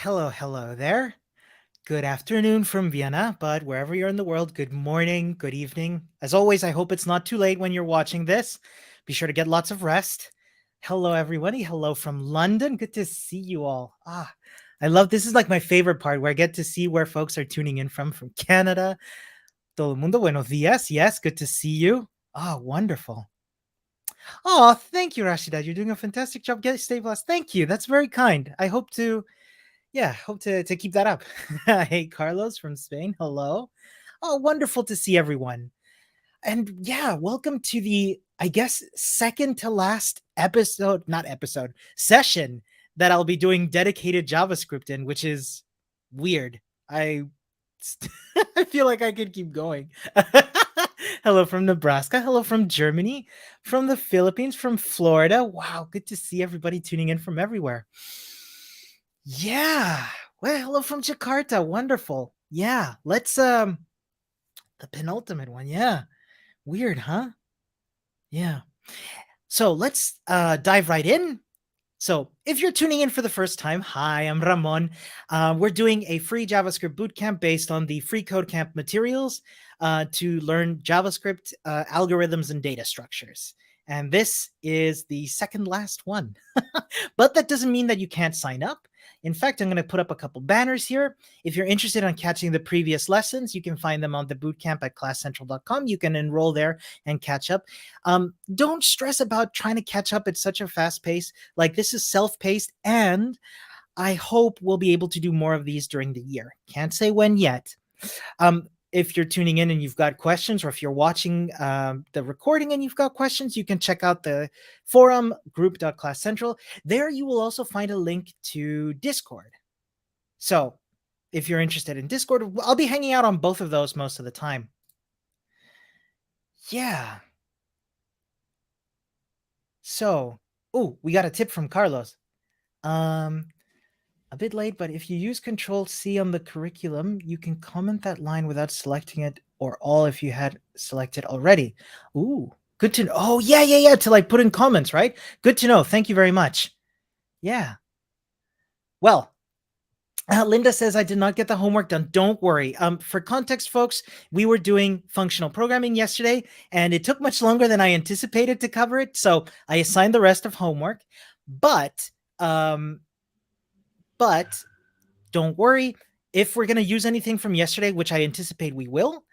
Hello there. Good afternoon from Vienna, but wherever you're in the world, good morning, good evening. As always, I hope it's not too late when you're watching this. Be sure to get lots of rest. Hello, everybody. Hello from London. Good to see you all. I love this is like my favorite part where I get to see where folks are tuning in from Canada. Todo el mundo, buenos días. Yes, good to see you. Wonderful. Oh, thank you, Rashida. You're doing a fantastic job. Stay blessed. Thank you. That's very kind. I hope to keep that up. Hey, Carlos from Spain. Hello. Oh, wonderful to see everyone. And yeah, welcome to the, I guess, second to last session that I'll be doing dedicated JavaScript in, which is weird. I I feel like I could keep going. Hello from Nebraska. Hello from Germany, from the Philippines, from Florida. Wow, good to see everybody tuning in from everywhere. Yeah. Well, hello from Jakarta. Wonderful. Yeah. Let's the penultimate one. Yeah. Weird, huh? Yeah. So let's dive right in. So if you're tuning in for the first time, hi, I'm Ramon. We're doing a free JavaScript bootcamp based on the FreeCodeCamp materials to learn JavaScript algorithms and data structures. And this is the second last one. But that doesn't mean that you can't sign up. In fact, I'm going to put up a couple banners here. If you're interested in catching the previous lessons, you can find them on the bootcamp at classcentral.com. You can enroll there and catch up. Don't stress about trying to catch up at such a fast pace. Like, this is self-paced, and I hope we'll be able to do more of these during the year. Can't say when yet. If you're tuning in and you've got questions, or if you're watching the recording and you've got questions, you can check out the forum group.classcentral. There you will also find a link to Discord. So if you're interested in Discord, I'll be hanging out on both of those most of the time. Yeah. So, we got a tip from Carlos. A bit late, but if you use Control-C on the curriculum, you can comment that line without selecting it, or all if you had selected already. Ooh, good to know. Oh, yeah, to like put in comments, right? Good to know. Thank you very much. Yeah. Well, Linda says I did not get the homework done. Don't worry. For context, folks, we were doing functional programming yesterday, and it took much longer than I anticipated to cover it. So I assigned the rest of homework, but don't worry. If we're going to use anything from yesterday, which I anticipate we will,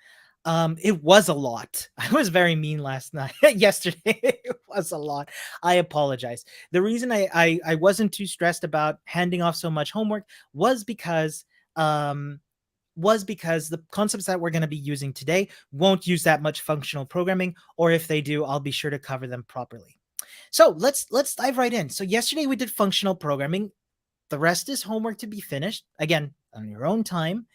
it was a lot. I was very mean last night. Yesterday, it was a lot. I apologize. The reason I wasn't too stressed about handing off so much homework was because the concepts that we're going to be using today won't use that much functional programming, or if they do, I'll be sure to cover them properly. So let's dive right in. So yesterday we did functional programming. The rest is homework to be finished, again, on your own time.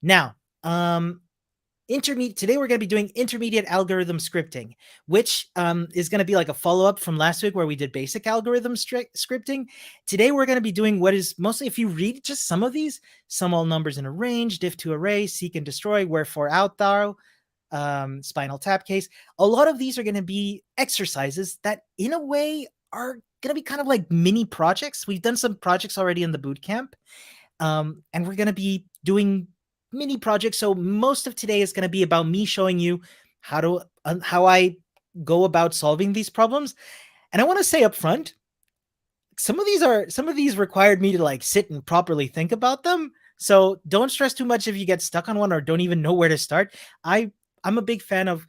Now, today we're going to be doing intermediate algorithm scripting, which is going to be like a follow-up from last week where we did basic algorithm scripting. Today we're going to be doing what is mostly, if you read just some of these, sum all numbers in a range, diff to array, seek and destroy, wherefore out thou, spinal tap case. A lot of these are going to be exercises that in a way are going to be kind of like mini projects. We've done some projects already in the bootcamp, and we're going to be doing mini projects. So most of today is going to be about me showing you how I go about solving these problems. And I want to say up front, some of these required me to like sit and properly think about them. So don't stress too much if you get stuck on one or don't even know where to start. I'm a big fan of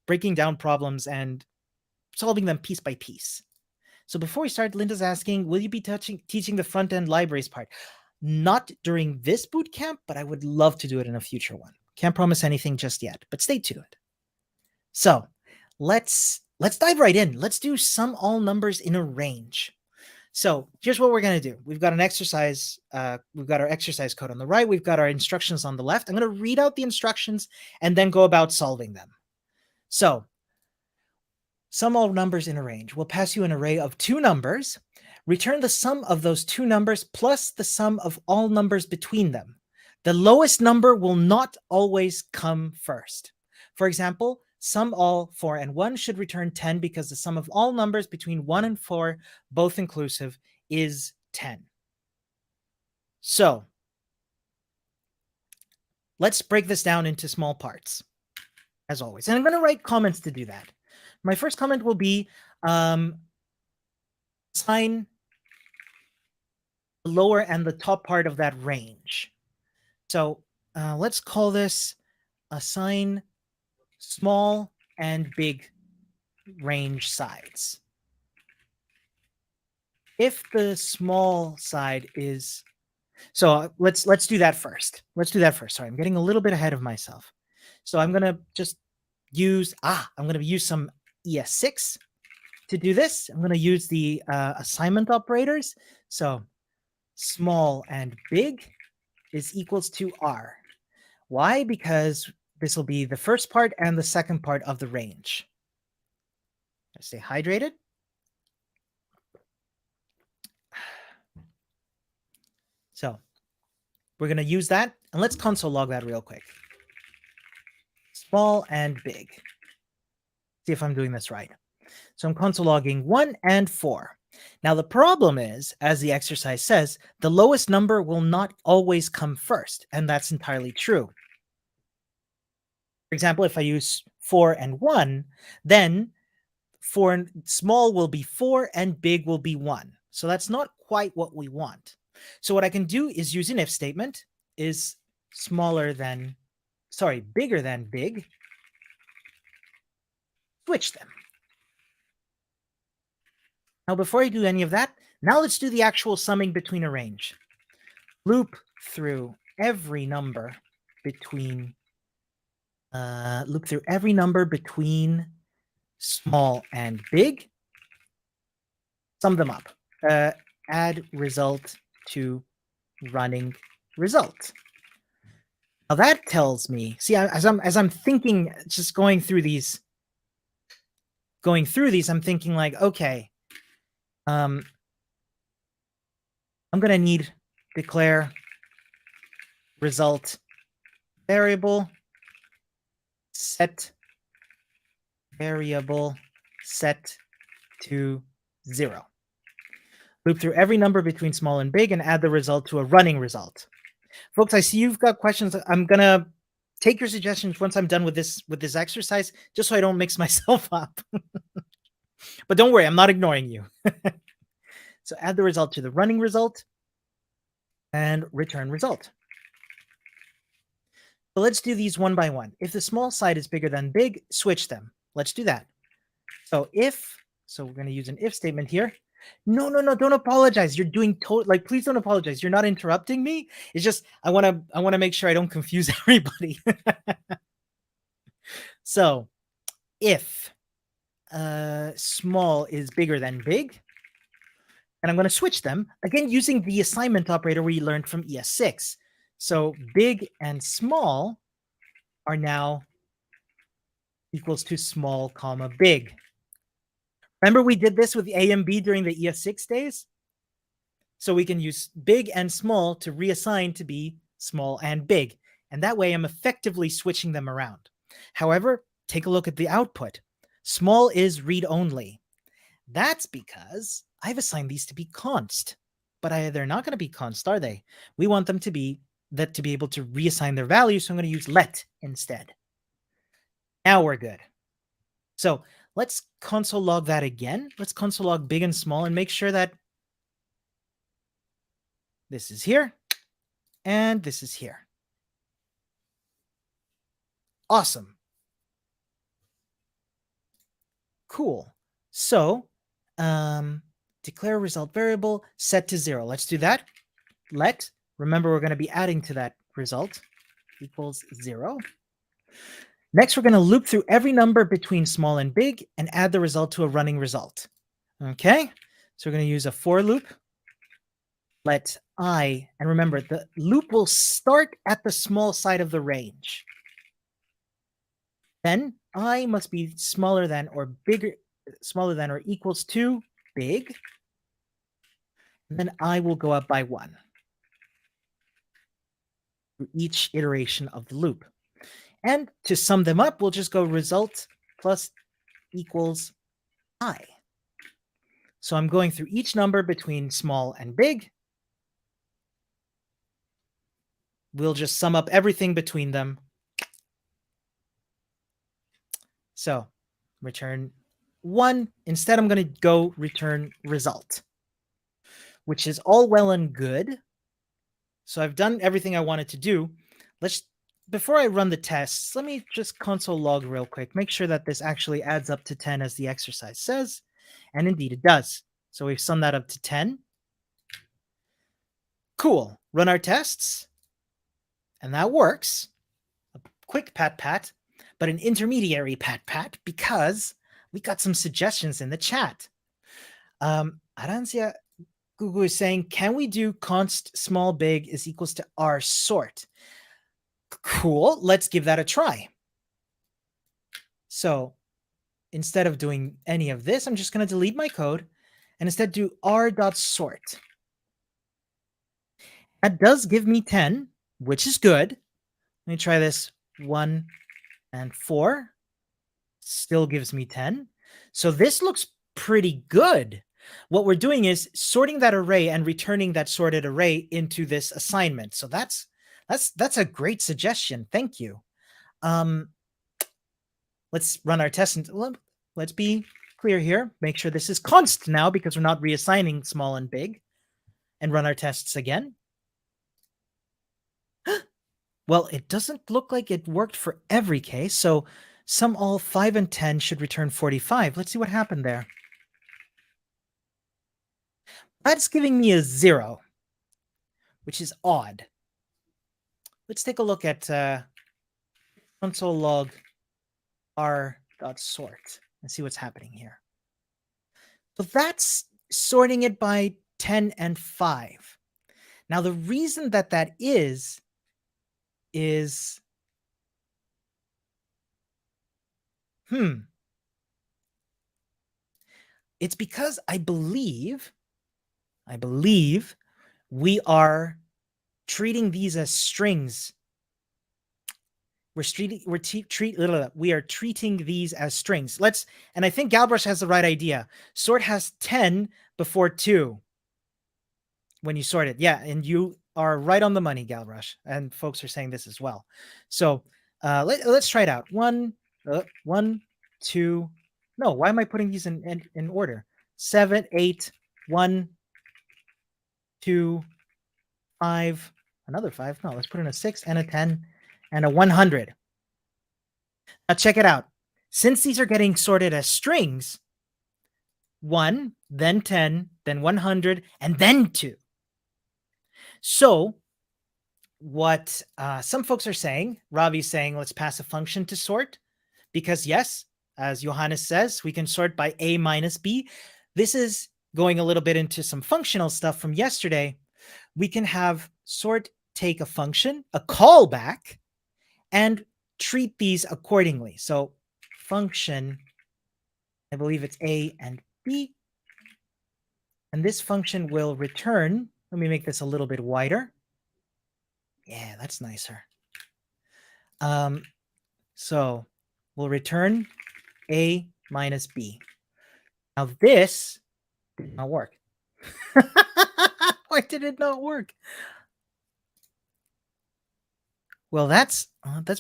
breaking down problems and solving them piece by piece. So before we start, Linda's asking, will you be teaching the front-end libraries part? Not during this bootcamp, but I would love to do it in a future one. Can't promise anything just yet, but stay tuned. So let's dive right in. Let's do sum all numbers in a range. So here's what we're going to do. We've got an exercise. We've got our exercise code on the right. We've got our instructions on the left. I'm going to read out the instructions and then go about solving them. So sum all numbers in a range. We'll pass you an array of two numbers. Return the sum of those two numbers plus the sum of all numbers between them. The lowest number will not always come first. For example, sum all 4 and 1 should return 10 because the sum of all numbers between 1 and 4, both inclusive, is 10. So let's break this down into small parts, as always. And I'm going to write comments to do that. My first comment will be assign the lower and the top part of that range. So let's call this assign small and big range sides. If the small side is, so let's do that first. Let's do that first. Sorry, I'm getting a little bit ahead of myself. So I'm gonna just use I'm gonna use some ES6 to do this. I'm gonna use the assignment operators. So small and big is equals to R. Why? Because this will be the first part and the second part of the range. Stay hydrated. So we're going to use that, and let's console log that real quick. Small and big. See if I'm doing this right. So I'm console logging 1 and 4. Now the problem is, as the exercise says, the lowest number will not always come first, and that's entirely true. For example, if I use 4 and 1, then small will be 4 and big will be 1. So that's not quite what we want. So what I can do is use an if statement, is bigger than big, switch them. Now, before I do any of that, now let's do the actual summing between a range. Loop through every number between small and big, sum them up, add result to running result. Now that tells me, see, as I'm thinking, just going through these, I'm thinking like, okay, I'm gonna need declare result variable set to 0. Loop through every number between small and big and add the result to a running result. Folks, I see you've got questions. I'm gonna take your suggestions once I'm done with this exercise, just so I don't mix myself up. But don't worry, I'm not ignoring you. So add the result to the running result and return result. So let's do these one by one. If the small side is bigger than big, switch them. Let's do that. So we're going to use an if statement here. No, don't apologize. You're doing please don't apologize. You're not interrupting me. It's just I want to make sure I don't confuse everybody. So if small is bigger than big, and I'm going to switch them again using the assignment operator we learned from ES6. So big and small are now equals to small comma big. Remember we did this with A and B during the ES6 days? So we can use big and small to reassign to be small and big. And that way I'm effectively switching them around. However, take a look at the output. Small is read-only. That's because I've assigned these to be const. But they're not going to be const, are they? We want them to be able to reassign their value, so I'm going to use let instead. Now we're good. So let's console log that again. Let's console log big and small and make sure that this is here and this is here. Awesome. Cool. So declare result variable set to 0. Let's do that. Let, remember we're going to be adding to that result, equals 0. Next, we're going to loop through every number between small and big and add the result to a running result. Okay, so we're going to use a for loop. Let I, and remember the loop will start at the small side of the range. Then I must be smaller than or equals to big. And then I will go up by 1 for each iteration of the loop. And to sum them up, we'll just go result plus equals I. So I'm going through each number between small and big. we'll just sum up everything between them. So return 1. Instead, I'm going to go return result, which is all well and good. So I've done everything I wanted to do. Before I run the tests, let me just console log real quick. Make sure that this actually adds up to 10 as the exercise says. And indeed it does. So we've summed that up to 10. Cool. Run our tests. And that works. A quick pat, but an intermediary pat, because we got some suggestions in the chat. Arancia Gugu is saying, can we do const small big is equals to r sort? Cool. Let's give that a try. So instead of doing any of this, I'm just going to delete my code and instead do r.sort. That does give me 10, which is good. Let me try this. 1 and 4 still gives me 10. So this looks pretty good. What we're doing is sorting that array and returning that sorted array into this assignment. So that's a great suggestion. Thank you. Let's run our test. And let's be clear here. Make sure this is const now because we're not reassigning small and big. And run our tests again. Well, it doesn't look like it worked for every case. So sum all 5 and 10 should return 45. Let's see what happened there. That's giving me a 0, which is odd. Let's take a look at console log r.sort and see what's happening here. So that's sorting it by 10 and 5. Now, the reason that is it's because I believe we are treating these as strings. We are treating these as strings. And I think Galbrush has the right idea. Sort has 10 before 2 when you sort it. Yeah, and you are right on the money, Galbrush. And folks are saying this as well. So let's try it out. 1, 2. No, why am I putting these in order? 7, 8, 1, 2, 5, another 5. No, let's put in a 6 and a 10 and a 100. Now check it out. Since these are getting sorted as strings, 1, then 10, then 100, and then 2. So what some folks are saying, Ravi's saying, let's pass a function to sort, because yes, as Johannes says, we can sort by A minus B. This is going a little bit into some functional stuff from yesterday. We can have sort take a function, a callback, and treat these accordingly. So function, I believe it's A and B. And this function will return, let me make this a little bit wider. Yeah, that's nicer. So we'll return A minus B. Now this did not work. Why did it not work? Well, that's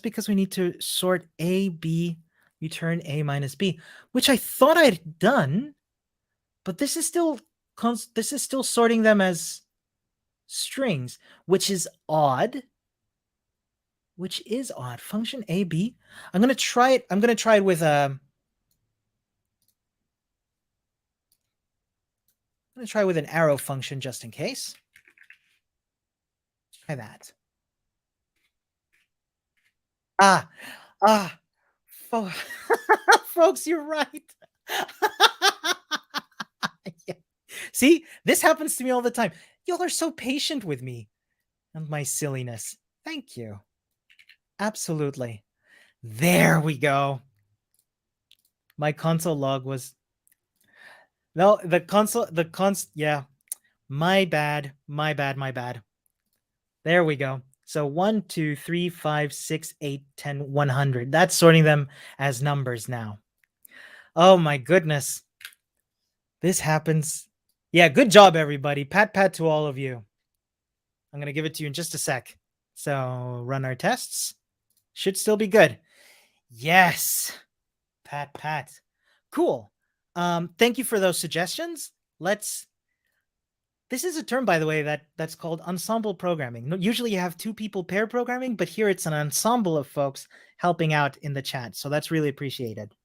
because we need to sort A, B, return A minus B, which I thought I'd done, but this is still sorting them as strings, which is odd. Function A, B. I'm going to try it. I'm going to try it with an arrow function just in case. Try that. Folks, you're right. Yeah. See, this happens to me all the time. Y'all are so patient with me and my silliness. Thank you. Absolutely. There we go. My console log was... No, yeah. My bad. There we go. So 1, 2, 3, 5, 6, 8, 10, 100. That's sorting them as numbers now. Oh my goodness. This happens. Yeah, good job, everybody. Pat to all of you. I'm going to give it to you in just a sec. So run our tests. Should still be good. Yes. Pat. Cool. Thank you for those suggestions. This is a term, by the way, that's called ensemble programming. Usually you have two people pair programming, but here it's an ensemble of folks helping out in the chat. So that's really appreciated.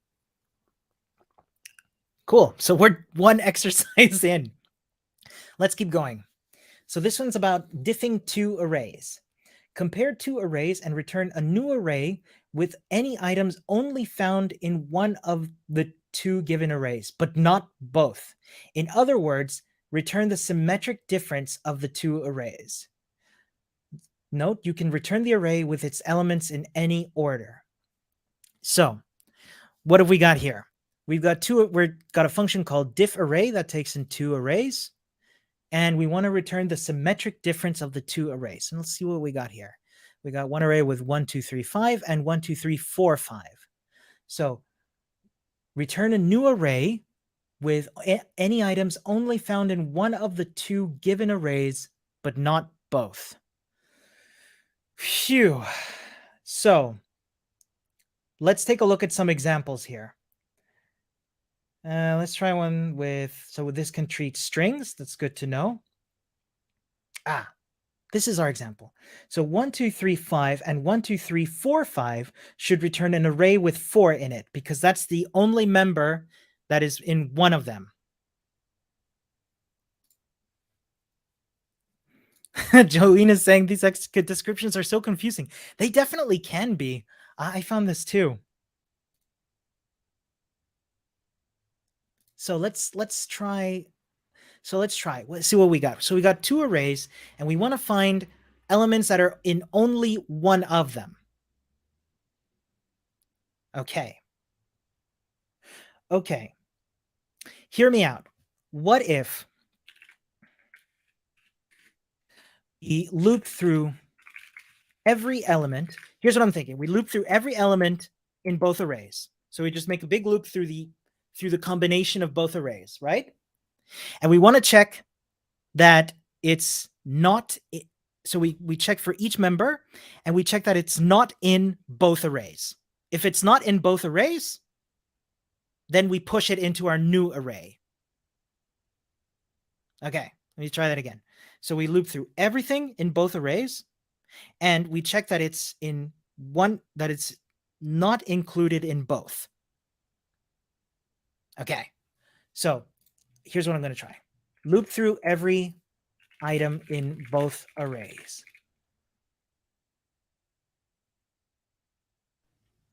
Cool. So we're one exercise in. Let's keep going. So this one's about diffing two arrays. Compare two arrays and return a new array with any items only found in one of the two given arrays, but not both. In other words, return the symmetric difference of the two arrays. Note, you can return the array with its elements in any order. So what have we got here? We've got a function called diff array that takes in two arrays. And we want to return the symmetric difference of the two arrays. And let's see what we got here. We got one array with 1, 2, 3, 5 and 1, 2, 3, 4, 5. So return a new array with any items only found in one of the two given arrays, but not both. Phew. So let's take a look at some examples here. Let's try one so this can treat strings. That's good to know. This is our example. So 1, 2, 3, 5 and 1, 2, 3, 4, 5 should return an array with 4 in it because that's the only member that is in one of them. Jolene is saying these descriptions are so confusing. They definitely can be. I found this too. So let's try. Let's see what we got. So we got two arrays and we want to find elements that are in only one of them. Okay. Hear me out. What if we loop through every element? Here's what I'm thinking. We loop through every element in both arrays. So we just make a big loop through the combination of both arrays, right? And we want to check that it's not. So we check for each member and we check that it's not in both arrays. If it's not in both arrays, then we push it into our new array. Okay, let me try that again. So we loop through everything in both arrays and we check that it's in one, that it's not included in both. Okay, so here's what I'm going to try. Loop through every item in both arrays.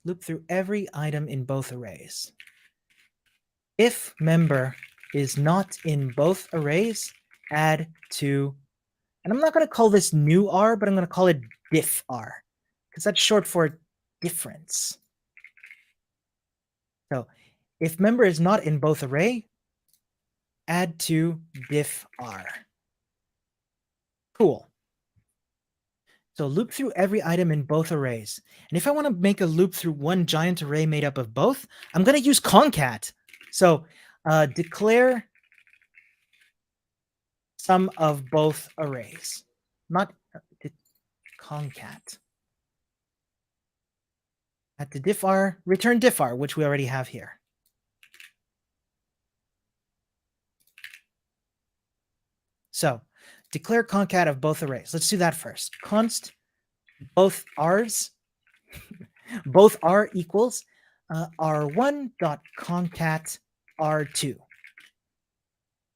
Loop through every item in both arrays. If member is not in both arrays, add to, and I'm not going to call this new R, but I'm going to call it diff R, because that's short for difference. So if member is not in both array, add to diff R. Cool. So loop through every item in both arrays. And if I want to make a loop through one giant array made up of both, I'm going to use concat. So declare sum of both arrays, not concat. At the diff R, return diff R, which we already have here. So declare concat of both arrays. Let's do that first. Const both R's, both R equals R1.concat R2.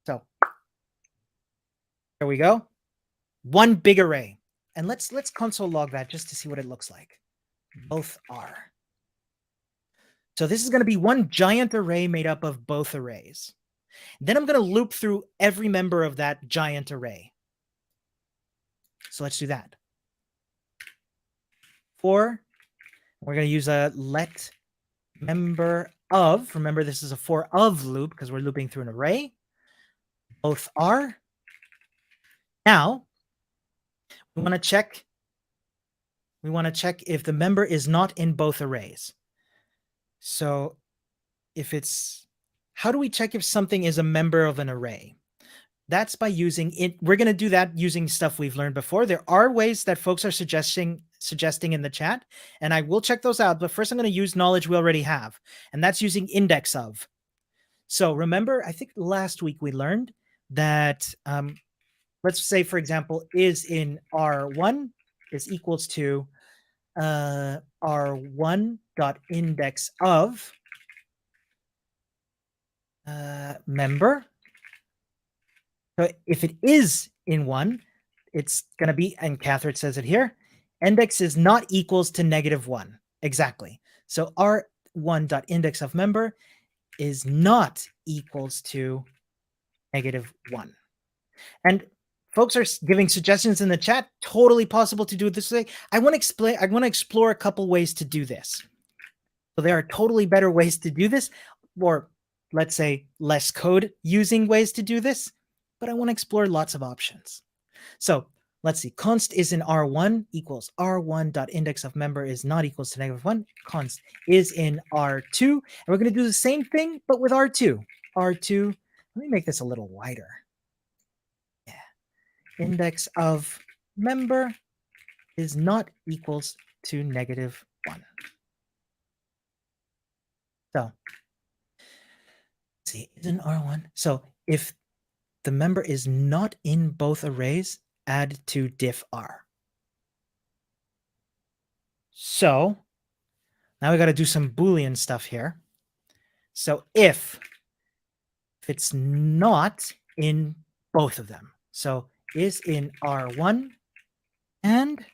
So there we go. One big array. And let's console log that just to see what it looks like. Both R. So this is going to be one giant array made up of both arrays. Then I'm going to loop through every member of that giant array. So let's do that. For, we're going to use a let member of. Remember, this is a for of loop because we're looping through an array. Both are. Now, we want to check if the member is not in both arrays. So if it's, how do we check if something is a member of an array? That's by using it. We're going to do that using stuff we've learned before. There are ways that folks are suggesting in the chat, and I will check those out. But first, I'm going to use knowledge we already have, and that's using index of. So remember, I think last week we learned that, let's say, for example, is in R1 is equals to R1.index of member. So if it is in 1, it's going to be, and Catherine says it here, index is not equals to -1. Exactly. So R1.index of member is not equals to -1. And folks are giving suggestions in the chat. Totally possible to do it this way. I want to explore a couple ways to do this. So there are totally better ways to do this, or let's say less code using ways to do this, but I want to explore lots of options. So let's see, const is in R1 equals R1.index of member is not equals to -1. Const is in R2, and we're going to do the same thing, but with R2. R2, let me make this a little wider. Yeah. Index of member is not equals to -1. So let's see, is in R1. So if the member is not in both arrays, add to diff r. So now we got to do some Boolean stuff here. So if it's not in both of them, so is in R1 and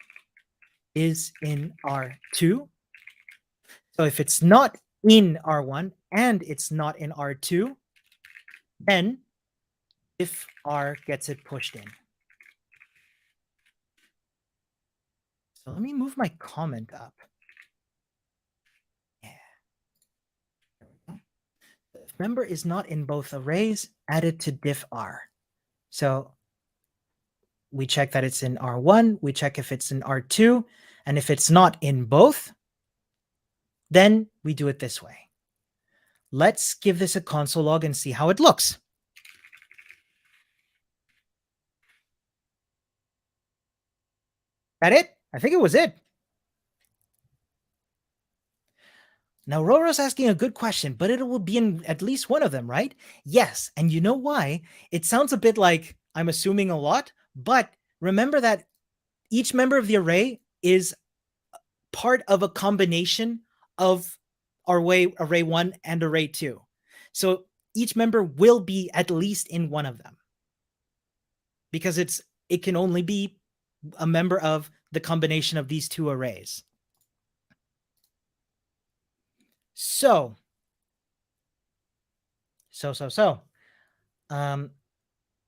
is in R2. So if it's not in R1 and it's not in R2, then if R gets it pushed in. So let me move my comment up. Yeah. There we go. If member is not in both arrays, add it to diff R. So we check that it's in R1, we check if it's in R2, and if it's not in both, then we do it this way. Let's give this a console log and see how it looks. That it? I think it was it. Now, Roro's asking a good question, but it will be in at least one of them, right? Yes, and you know why? It sounds a bit like I'm assuming a lot, but remember that each member of the array is part of a combination of array 1 and array 2. So each member will be at least in one of them, because it can only be a member of the combination of these two arrays. So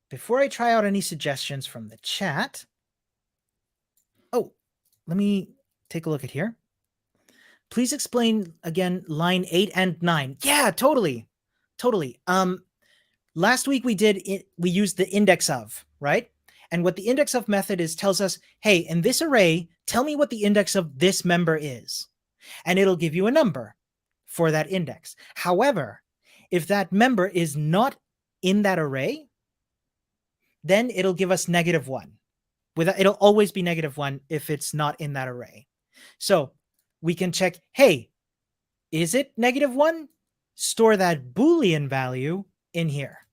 before I try out any suggestions from the chat, let me take a look at here. Please explain again line 8 and 9. Yeah, totally. Last week we used the index of, right? And what the index of method is tells us, hey, in this array, tell me what the index of this member is. And it'll give you a number for that index. However, if that member is not in that array, then it'll give us -1. It'll always be -1 if it's not in that array. So we can check, hey, is it -1? Store that Boolean value in here.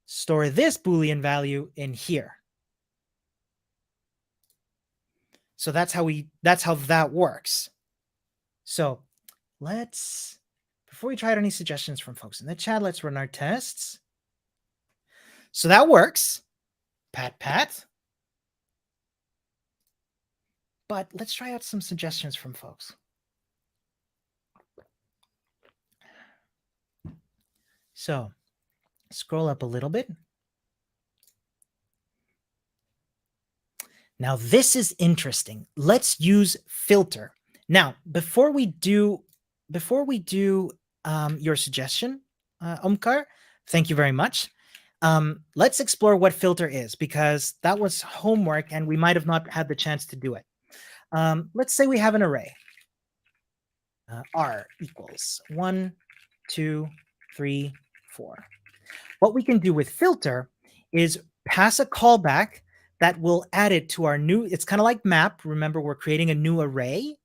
Store this Boolean value in here. So that's how that works. So before we try out any suggestions from folks in the chat, let's run our tests. So that works. Pat. But let's try out some suggestions from folks. So scroll up a little bit. Now this is interesting. Let's use filter. Now, before we do your suggestion, Omkar, thank you very much. Let's explore what filter is, because that was homework and we might have not had the chance to do it. Let's say we have an array. R equals 1, 2, 3, 4. What we can do with filter is pass a callback that will add it to our new, it's kind of like map. Remember, we're creating a new array.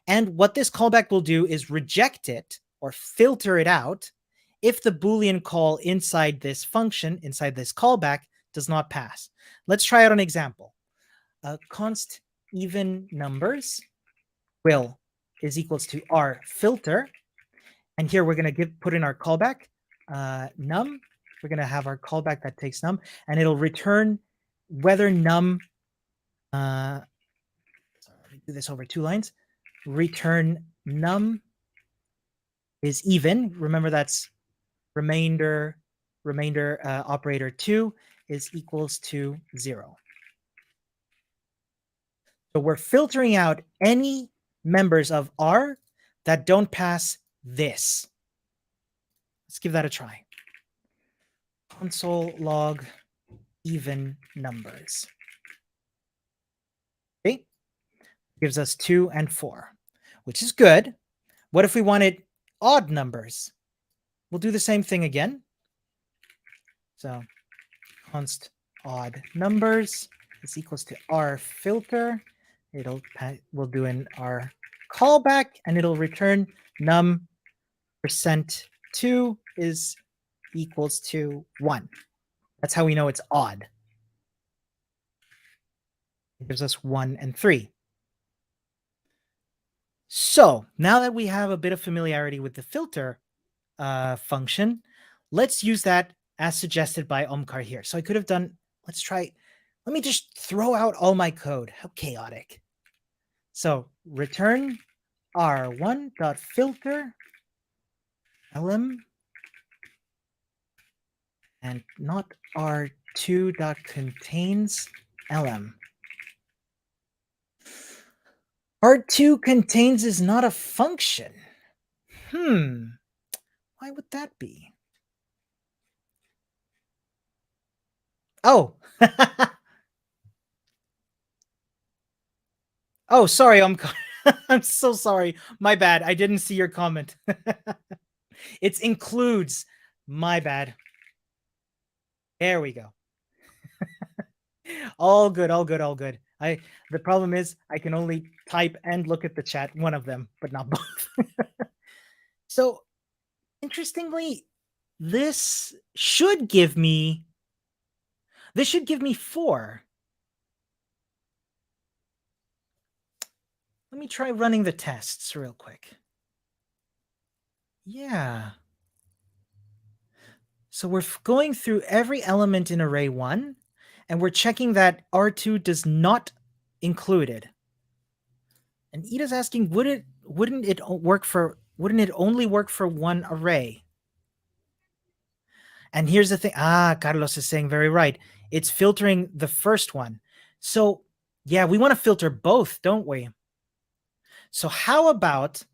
And what this callback will do is reject it or filter it out if the Boolean call inside this function, inside this callback, does not pass. Let's try out an example. Const even numbers will is equals to our filter. And here we're going to put in our callback, num. We're going to have our callback that takes num, and it'll return whether num, sorry, let me do this over 2 lines, return num is even. Remember, that's remainder operator 2 is equals to 0. So we're filtering out any members of R that don't pass this. Let's give that a try. Console log even numbers. Okay, gives us 2 and 4, which is good. What if we wanted odd numbers? We'll do the same thing again. So const odd numbers is equals to our filter. We'll do in our callback, and it'll return num %2 is equals to 1. That's how we know it's odd. It gives us 1 and 3. So now that we have a bit of familiarity with the filter function, let's use that as suggested by Omkar here. So I could have done, let me just throw out all my code. How chaotic. So return r1.filter lm and not r2.contains lm. R2 contains is not a function. Why would that be? Oh. Oh, sorry, I'm so sorry. My bad. I didn't see your comment. It includes. My bad. There we go. All good, all good, all good. The problem is I can only type and look at the chat, one of them, but not both. So interestingly, this should give me 4. Let me try running the tests real quick. Yeah. So we're going through every element in array 1, and we're checking that R2 does not include it. And Ida's asking, wouldn't it only work for one array? And here's the thing. Carlos is saying very right. It's filtering the first one. So yeah, we want to filter both, don't we? So how about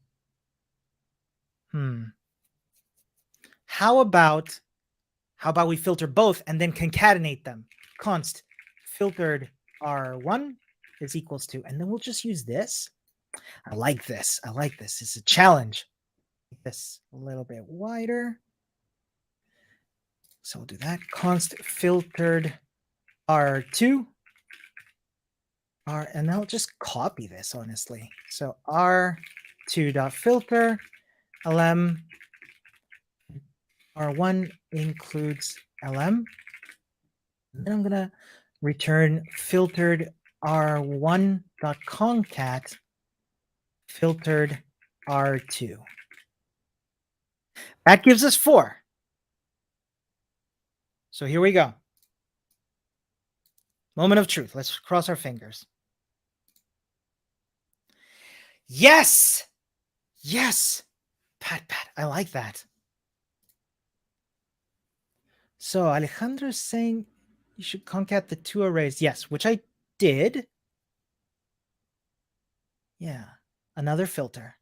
we filter both and then concatenate them? Const filtered R1 is equals to, and then we'll just use this. I like this. It's a challenge. Make this a little bit wider. So we'll do that. Const filtered R2. And I'll just copy this, honestly. So R2.filter lm R1 includes lm. And then I'm going to return filtered R1.concat filtered R2. That gives us 4. So here we go. Moment of truth. Let's cross our fingers. Yes! Yes! Pat, I like that. So Alejandro is saying you should concat the 2 arrays. Yes, which I did. Yeah, another filter.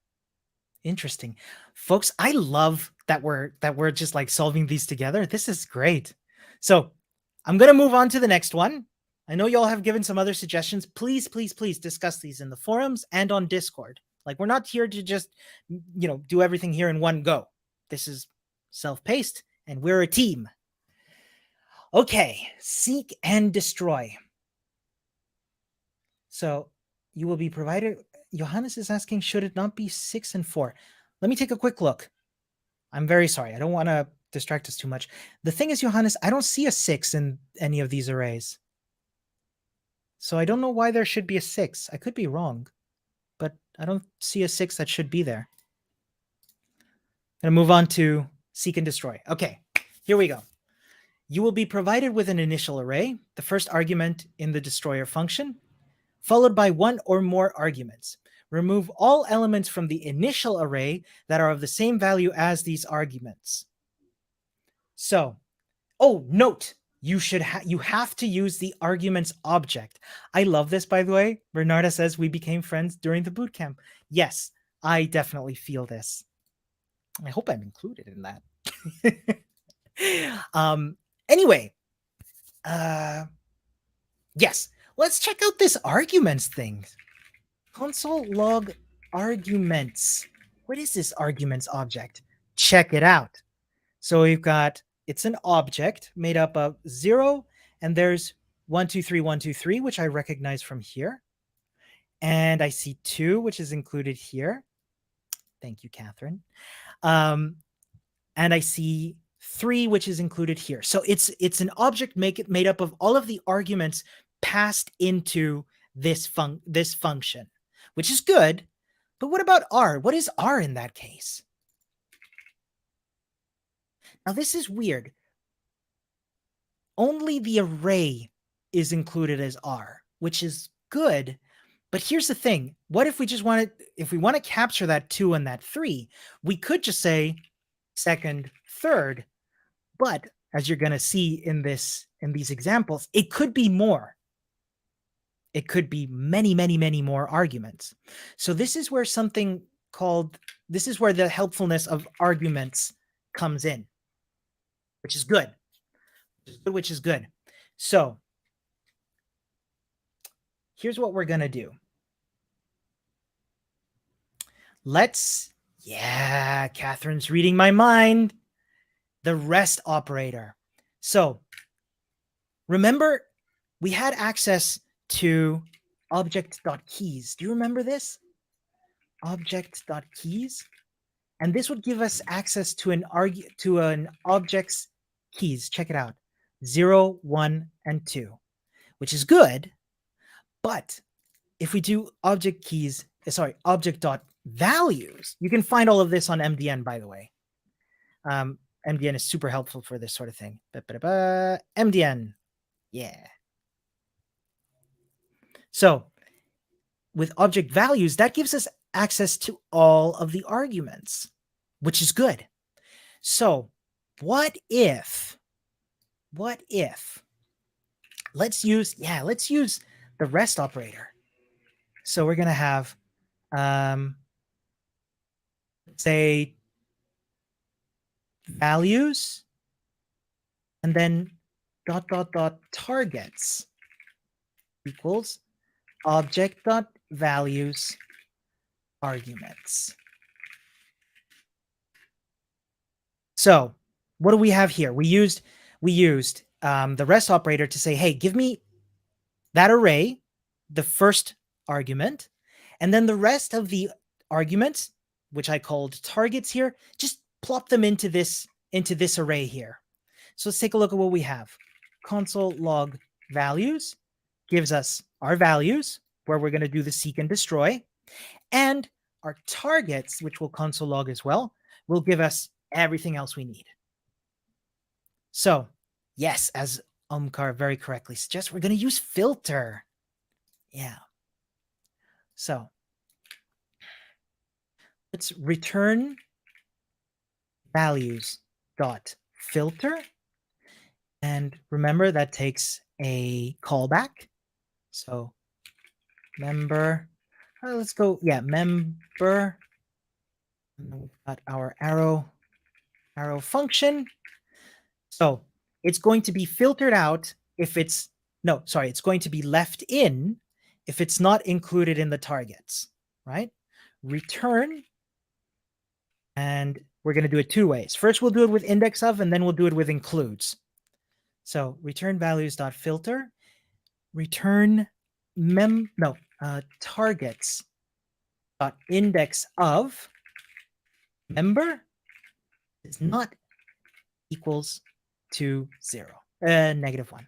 Interesting. Folks, I love that we're just like solving these together. This is great. So I'm going to move on to the next one. I know y'all have given some other suggestions. Please, please, please discuss these in the forums and on Discord. Like, we're not here to just, do everything here in one go. This is self-paced, and we're a team. Okay, seek and destroy. So you will be provided. Johannes is asking, should it not be 6 and 4? Let me take a quick look. I'm very sorry. I don't want to distract us too much. The thing is, Johannes, I don't see a 6 in any of these arrays. So I don't know why there should be a 6. I could be wrong, but I don't see a 6 that should be there. I'm going to move on to seek and destroy. Okay, here we go. You will be provided with an initial array, the first argument in the destroyer function, followed by one or more arguments. Remove all elements from the initial array that are of the same value as these arguments. So, oh, note, you have to use the arguments object. I love this, by the way. Bernarda says we became friends during the bootcamp. Yes, I definitely feel this. I hope I'm included in that. Anyway, yes, let's check out this arguments thing. Console log arguments. What is this arguments object? Check it out. So we've got, it's an object made up of 0, and there's 1, 2, 3, 1, 2, 3, which I recognize from here. And I see 2, which is included here. Thank you, Catherine. And I see 3, which is included here. So it's an object made up of all of the arguments passed into this function, which is good. But what about R? What is R in that case? Now this is weird. Only the array is included as R, which is good. But here's the thing. What if we just if we want to capture that 2 and that 3, we could just say second, third. But as you're going to see in these examples, it could be more. It could be many, many, many more arguments. So this is where this is where the helpfulness of arguments comes in, which is good. Which is good. So here's what we're going to do. Yeah, Catherine's reading my mind. The rest operator. So remember, we had access to object.keys. Do you remember this? Object.keys. And this would give us access to an object's keys. Check it out. 0, 1, and 2, which is good. But if we do object.values, you can find all of this on MDN, by the way. MDN is super helpful for this sort of thing. MDN. Yeah. So with object values, that gives us access to all of the arguments, which is good. So what if let's use the rest operator. So we're going to have, say, values, and then ... targets equals object.values arguments. So what do we have here? We used the rest operator to say, hey, give me that array, the first argument, and then the rest of the arguments, which I called targets here, just plop them into this array here. So let's take a look at what we have. Console log values gives us our values, where we're going to do the seek and destroy, and our targets, which will console log as well, will give us everything else we need. So yes, as Omkar very correctly suggests, we're going to use filter. Yeah. So let's return values dot filter, and remember that takes a callback. So member, let's go, member, and then we've got our arrow function. So it's going to be filtered out if it's going to be left in if it's not included in the targets, right? Return, and we're going to do it two ways. First, we'll do it with index of, and then we'll do it with includes. So return values.filter, return targets dot index of member is not equals to 0, -1.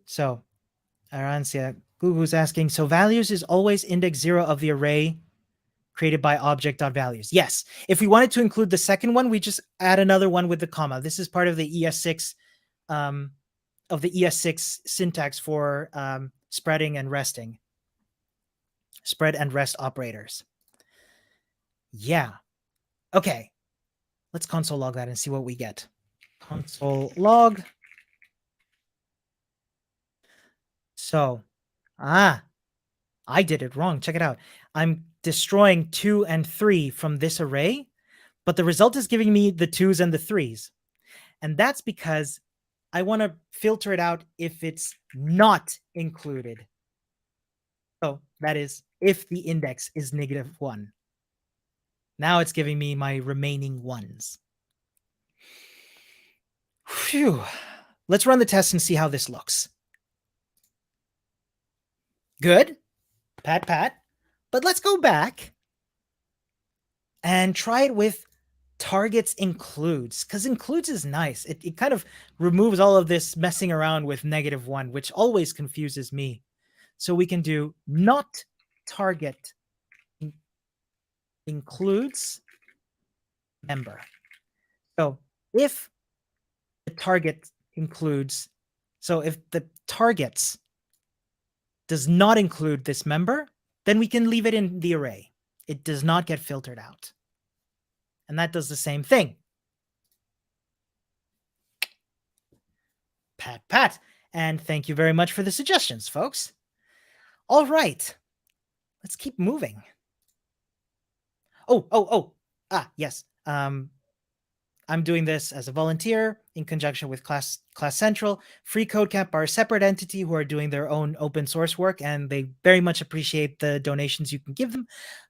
So Arancia Gugu's asking, so values is always index 0 of the array created by object.values. Yes. If we wanted to include the second one, we just add another one with the comma. This is part of the ES6 syntax for spreading and resting. Spread and rest operators. Yeah. Okay. Let's console log that and see what we get. Console log. So, I did it wrong. Check it out. I'm destroying 2 and 3 from this array, but the result is giving me the 2s and the 3s. And that's because I want to filter it out if it's not included. So that is if the index is -1. Now it's giving me my remaining 1s. Phew. Let's run the test and see how this looks. Good. Pat. But let's go back and try it with targets includes, because includes is nice. It kind of removes all of this messing around with -1, which always confuses me. So we can do not target includes member. So if the target includes, so if the targets does not include this member, then we can leave it in the array. It does not get filtered out. And that does the same thing. Pat. And thank you very much for the suggestions, folks. All right. Let's keep moving. Yes. I'm doing this as a volunteer in conjunction with Class Central. FreeCodeCamp are a separate entity who are doing their own open source work, and they very much appreciate the donations you can give them.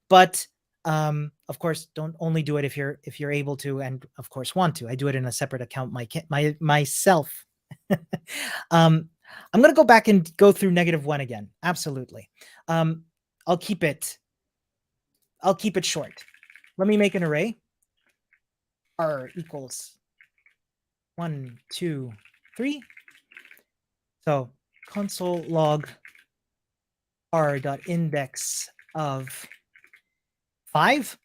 But of course, don't only do it if you're able to, and of course want to. I do it in a separate account myself. I'm going to go back and go through -1 again. Absolutely. I'll keep it short. Let me make an array. R equals 1, 2, 3. So console log r.index of 5.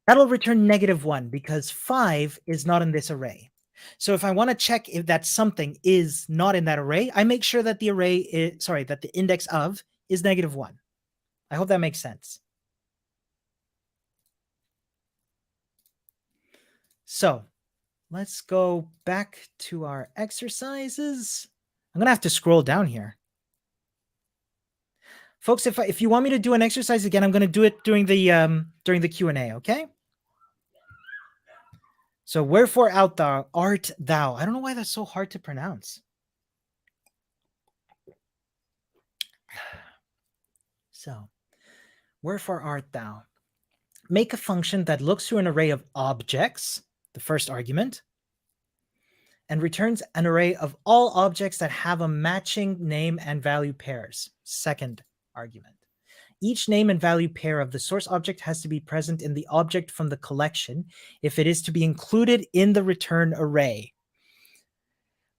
That'll return -1 because 5 is not in this array. So if I want to check if that something is not in that array, I make sure that the array is, that the index of is -1. I hope that makes sense. So let's go back to our exercises. I'm going to have to scroll down here. Folks, if you want me to do an exercise again, I'm going to do it during the Q&A, okay? So wherefore art thou? I don't know why that's so hard to pronounce. So wherefore art thou? Make a function that looks through an array of objects, the first argument, and returns an array of all objects that have a matching name and value pairs, second argument. Each name and value pair of the source object has to be present in the object from the collection if it is to be included in the return array.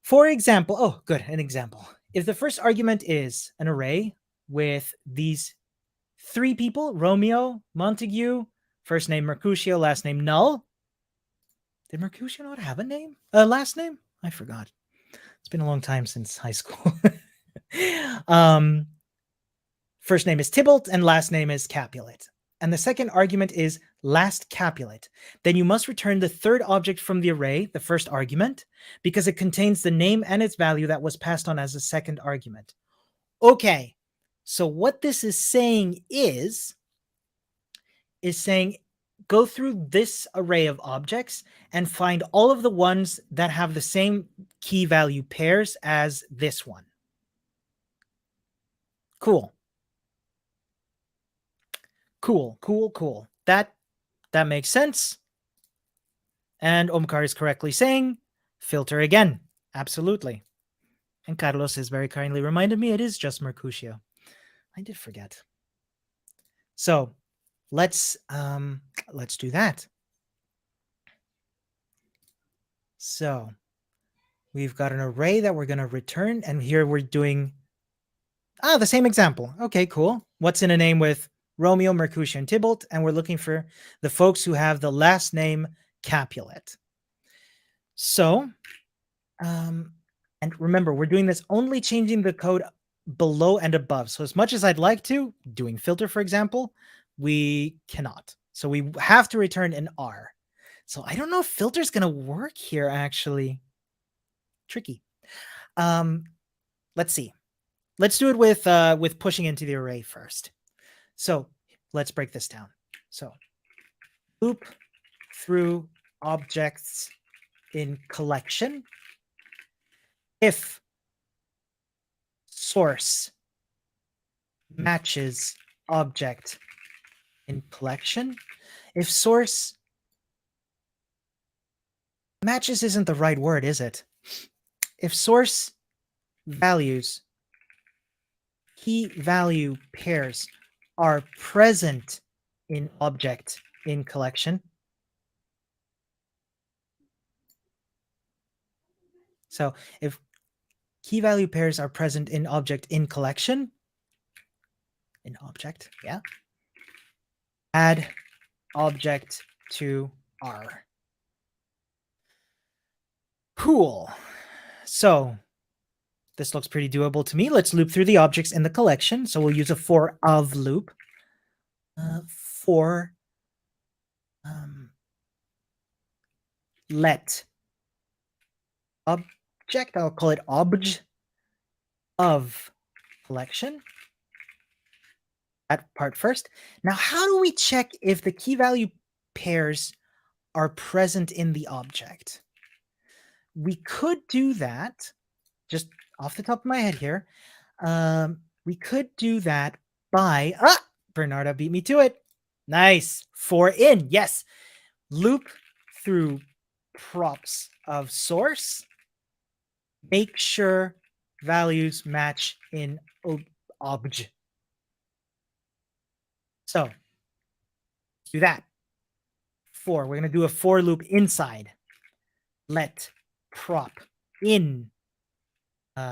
For example, an example. If the first argument is an array with these 3 people, Romeo, Montague, first name Mercutio, last name Null. Did Mercutio not have a name? Last name? I forgot. It's been a long time since high school. First name is Tybalt and last name is Capulet. And the second argument is last Capulet. Then you must return the third object from the array, the first argument, because it contains the name and its value that was passed on as a second argument. Okay, so what this is saying is saying go through this array of objects and find all of the ones that have the same key value pairs as this one. Cool. Cool. That makes sense. And Omkar is correctly saying filter again. Absolutely. And Carlos has very kindly reminded me it is just Mercutio. I did forget. So let's do that. So we've got an array that we're going to return, and here we're doing the same example. Okay, cool. What's in a name with Romeo, Mercutio, and Tybalt? And we're looking for the folks who have the last name Capulet. So, and remember, we're doing this only changing the code below and above. So as much as I'd like to, doing filter, for example, we cannot. So we have to return an R. So I don't know if filter is going to work here, actually. Tricky. Let's see. Let's do it with pushing into the array first. So let's break this down. So loop through objects in collection if source matches object in collection. If source matches isn't the right word, is it? If source values, key value pairs are present in object in collection. So if key value pairs are present in object in collection, yeah, add object to R. Cool. So this looks pretty doable to me. Let's loop through the objects in the collection. So we'll use a for of loop. For let object, I'll call it obj of collection. That part first. Now, how do we check if the key value pairs are present in the object? We could do that just off the top of my head here. We could do that by Bernarda beat me to it. Nice. For in, yes. Loop through props of source. Make sure values match in obj. So let's do that. For, we're going to do a for loop inside. Let prop in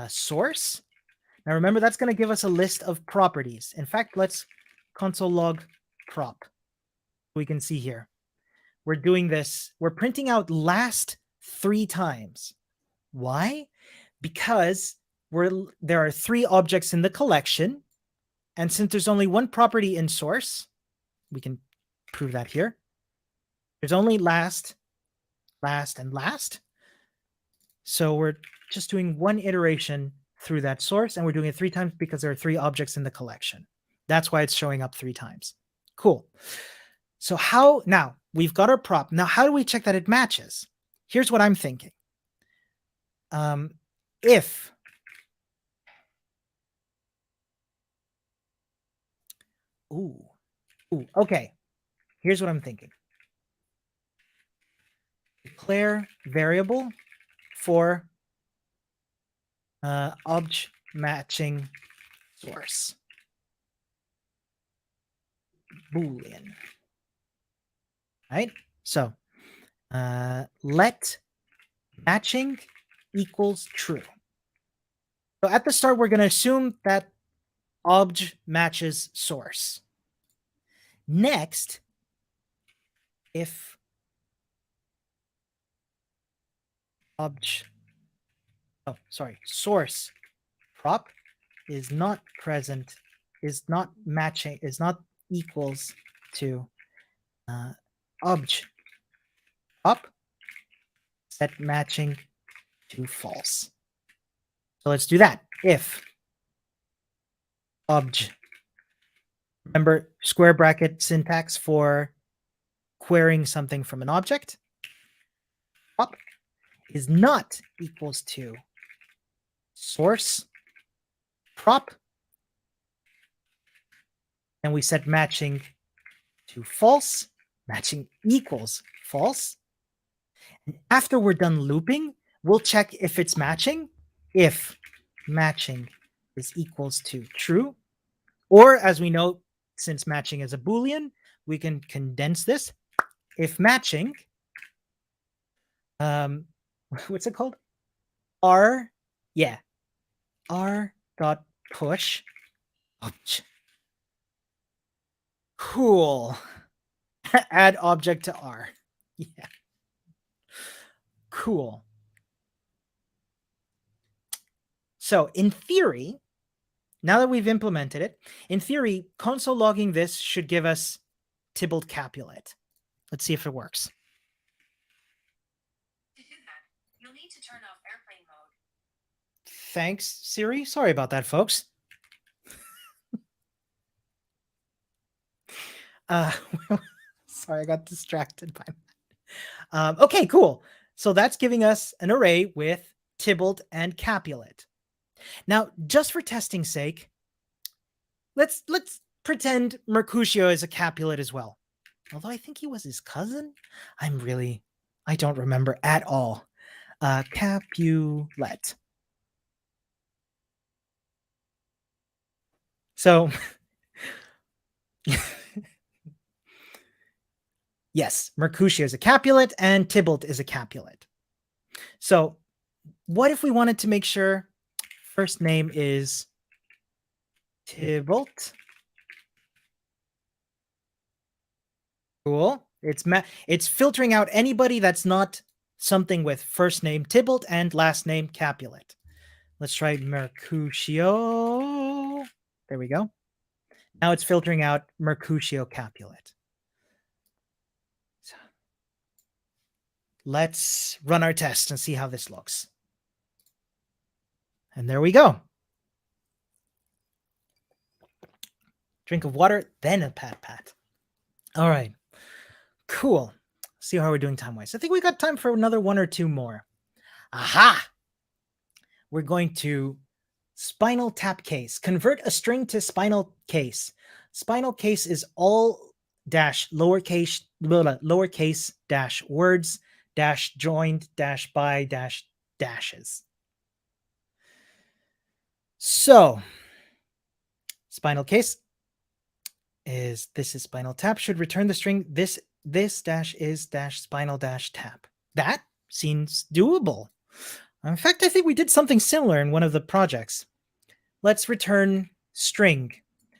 source. Now remember, that's going to give us a list of properties. In fact, let's console log prop. We can see here. We're doing this. We're printing out last 3 times. Why? Because there are 3 objects in the collection. And since there's only one property in source, we can prove that here. There's only last, and last. So we're just doing one iteration through that source, and we're doing it 3 times because there are 3 objects in the collection. That's why it's showing up 3 times. Cool. So now we've got our prop. Now, how do we check that it matches? Here's what I'm thinking. If okay. Here's what I'm thinking. Declare variable for obj matching source. Boolean. Right? So let matching equals true. So at the start, we're going to assume that obj matches source. Next, if source prop is not present, is not matching, is not equals to obj prop, set matching to false. So let's do that. If obj, remember square bracket syntax for querying something from an object, prop is not equals to source prop, and we set matching to false, matching equals false. And after we're done looping, we'll check if it's matching. If matching is equals to true, or as we know, since matching is a Boolean, we can condense this. If matching, what's it called? R dot push. Cool. Add object to R. Yeah. Cool. So in theory, now that we've implemented it, in theory, console logging this should give us Tybalt Capulet. Let's see if it works. To do that, you'll need to turn off airplane mode. Thanks, Siri. Sorry about that, folks. Sorry, I got distracted by that. Okay, cool. So that's giving us an array with Tybalt and Capulet. Now, just for testing's sake, let's pretend Mercutio is a Capulet as well. Although I think he was his cousin. I don't remember at all. Capulet. So yes, Mercutio is a Capulet and Tybalt is a Capulet. So what if we wanted to make sure first name is Tybalt? Cool. It's filtering out anybody that's not something with first name Tybalt and last name Capulet. Let's try Mercutio. There we go. Now it's filtering out Mercutio Capulet. So let's run our test and see how this looks. And there we go. Drink of water, then a pat. All right. Cool. See how we're doing time-wise. I think we got time for another one or two more. Aha! We're going to Spinal tap case. Convert a string to Spinal case. Spinal case is all dash lowercase dash words dash joined dash by dash dashes. So Spinal case is Spinal tap should return the string this dash is dash Spinal dash tap. That seems doable. In fact, I think we did something similar in one of the projects. Let's return string.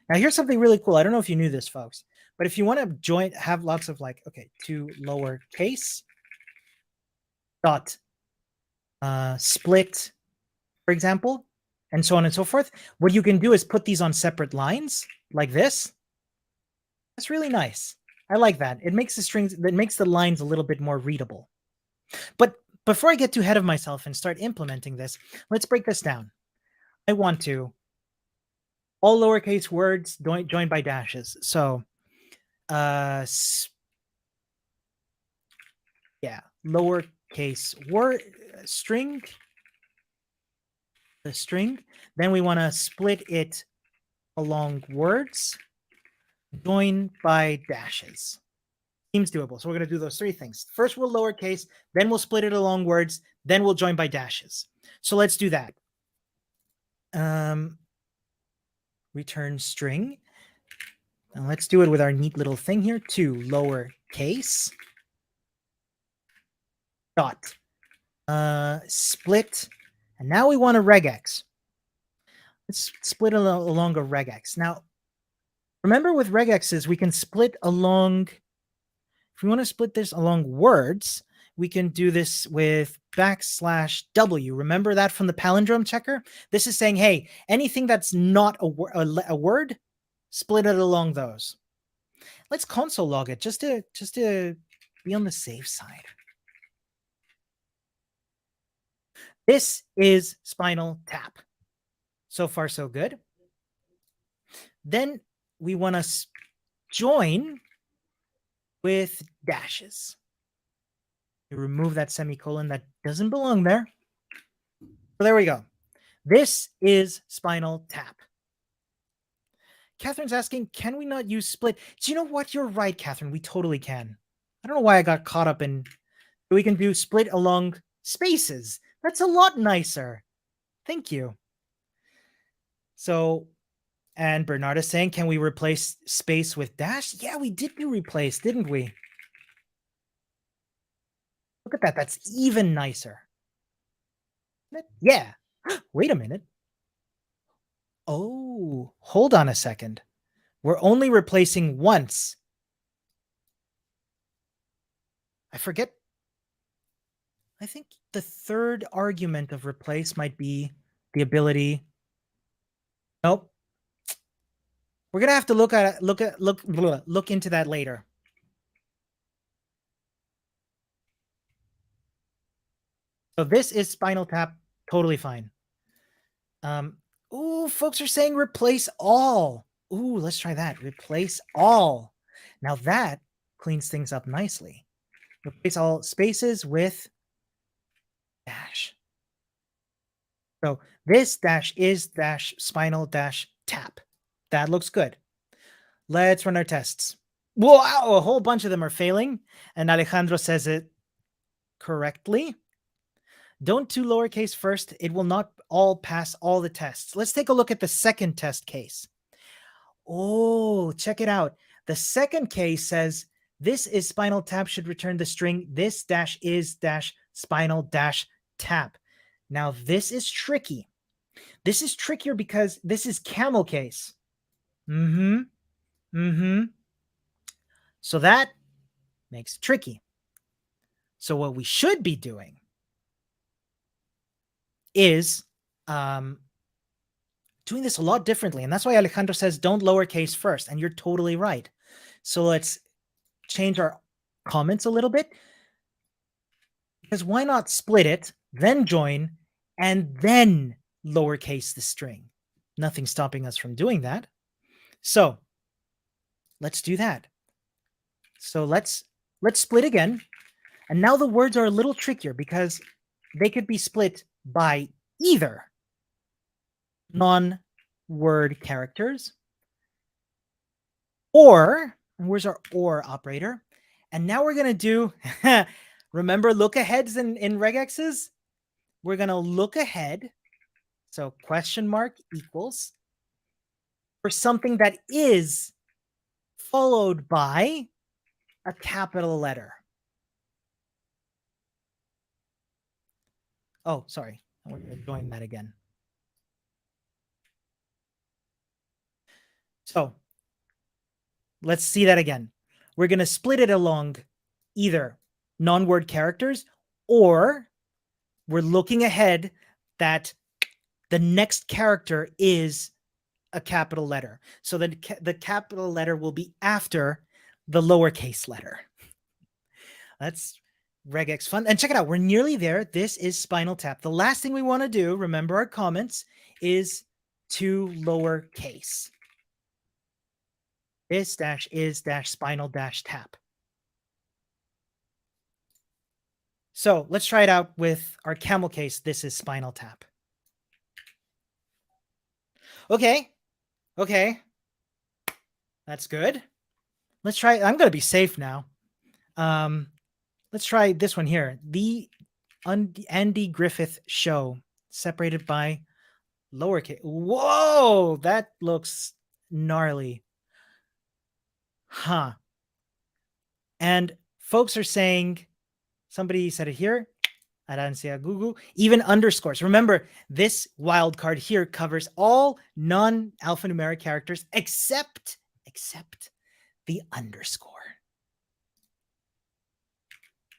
Now here's something really cool. I don't know if you knew this, folks, but if you want to have lots of to lowercase dot split, for example, and so on and so forth, what you can do is put these on separate lines like this. That's really nice. I like that. It makes the lines a little bit more readable. But before I get too ahead of myself and start implementing this, let's break this down. I want to all lowercase words joined by dashes. So, lowercase word string, the string. Then we want to split it along words, join by dashes. Seems doable. So we're going to do those three things. First, we'll lowercase, then we'll split it along words, then we'll join by dashes. So let's do that. Return string. Now let's do it with our neat little thing here. To lowercase dot split. And now we want a regex. Let's split along a regex. Now, remember with regexes, we can split along. If we want to split this along words, we can do this with \W. Remember that from the palindrome checker? This is saying, hey, anything that's not a word, split it along those. Let's console log it just to be on the safe side. This is Spinal tap. So far, so good. Then we want to join with dashes. You remove that semicolon that doesn't belong there. So there we go. This is Spinal tap. Catherine's asking, can we not use split? Do you know what? You're right, Catherine. We totally can. I don't know why I got caught up in. We can do split along spaces. That's a lot nicer. Thank you. So, and Bernard is saying, can we replace space with dash? Yeah, we did do replace, didn't we? Look at that. That's even nicer. Yeah. Wait a minute. Oh, hold on a second. We're only replacing once. I forget. I think the third argument of replace might be the ability. Nope. We're gonna have to look into that later. So this is Spinal Tap, totally fine. Ooh, folks are saying replace all. Ooh, let's try that. Replace all. Now that cleans things up nicely. Replace all spaces with dash. So this dash is dash spinal dash tap. That looks good. Let's run our tests. Wow, a whole bunch of them are failing. And Alejandro says it correctly. Don't do lowercase first. It will not all pass all the tests. Let's take a look at the second test case. Oh, check it out. The second case says this is spinal tap should return the string this dash is dash spinal dash tap. Now this is tricky. This is trickier because this is camel case. So that makes it tricky. So what we should be doing is doing this a lot differently. And that's why Alejandro says don't lowercase first. And you're totally right. So let's change our comments a little bit. Because why not split it, then join, and then lowercase the string? Nothing's stopping us from doing that. So let's do that. So let's split again. And now the words are a little trickier because they could be split by either non-word characters or, and where's our or operator? And now we're going to do, remember look aheads in regexes? We're going to look ahead. So question mark equals for something that is followed by a capital letter. Oh, sorry. We're doing that again. So let's see that again. We're going to split it along either non-word characters or we're looking ahead that the next character is a capital letter. So the capital letter will be after the lowercase letter. That's regex fun. And check it out. We're nearly there. This is Spinal Tap. The last thing we want to do, remember our comments, is to lowercase. This dash is dash spinal dash tap. So let's try it out with our camel case. This is Spinal Tap. Okay. Okay. That's good. Let's try. I'm going to be safe now. Let's try this one here. The Andy Griffith Show, separated by lowercase. Whoa, that looks gnarly. Huh. And folks are saying, somebody said it here, Arancia Gugu, even underscores. Remember, this wildcard here covers all non-alphanumeric characters except the underscore.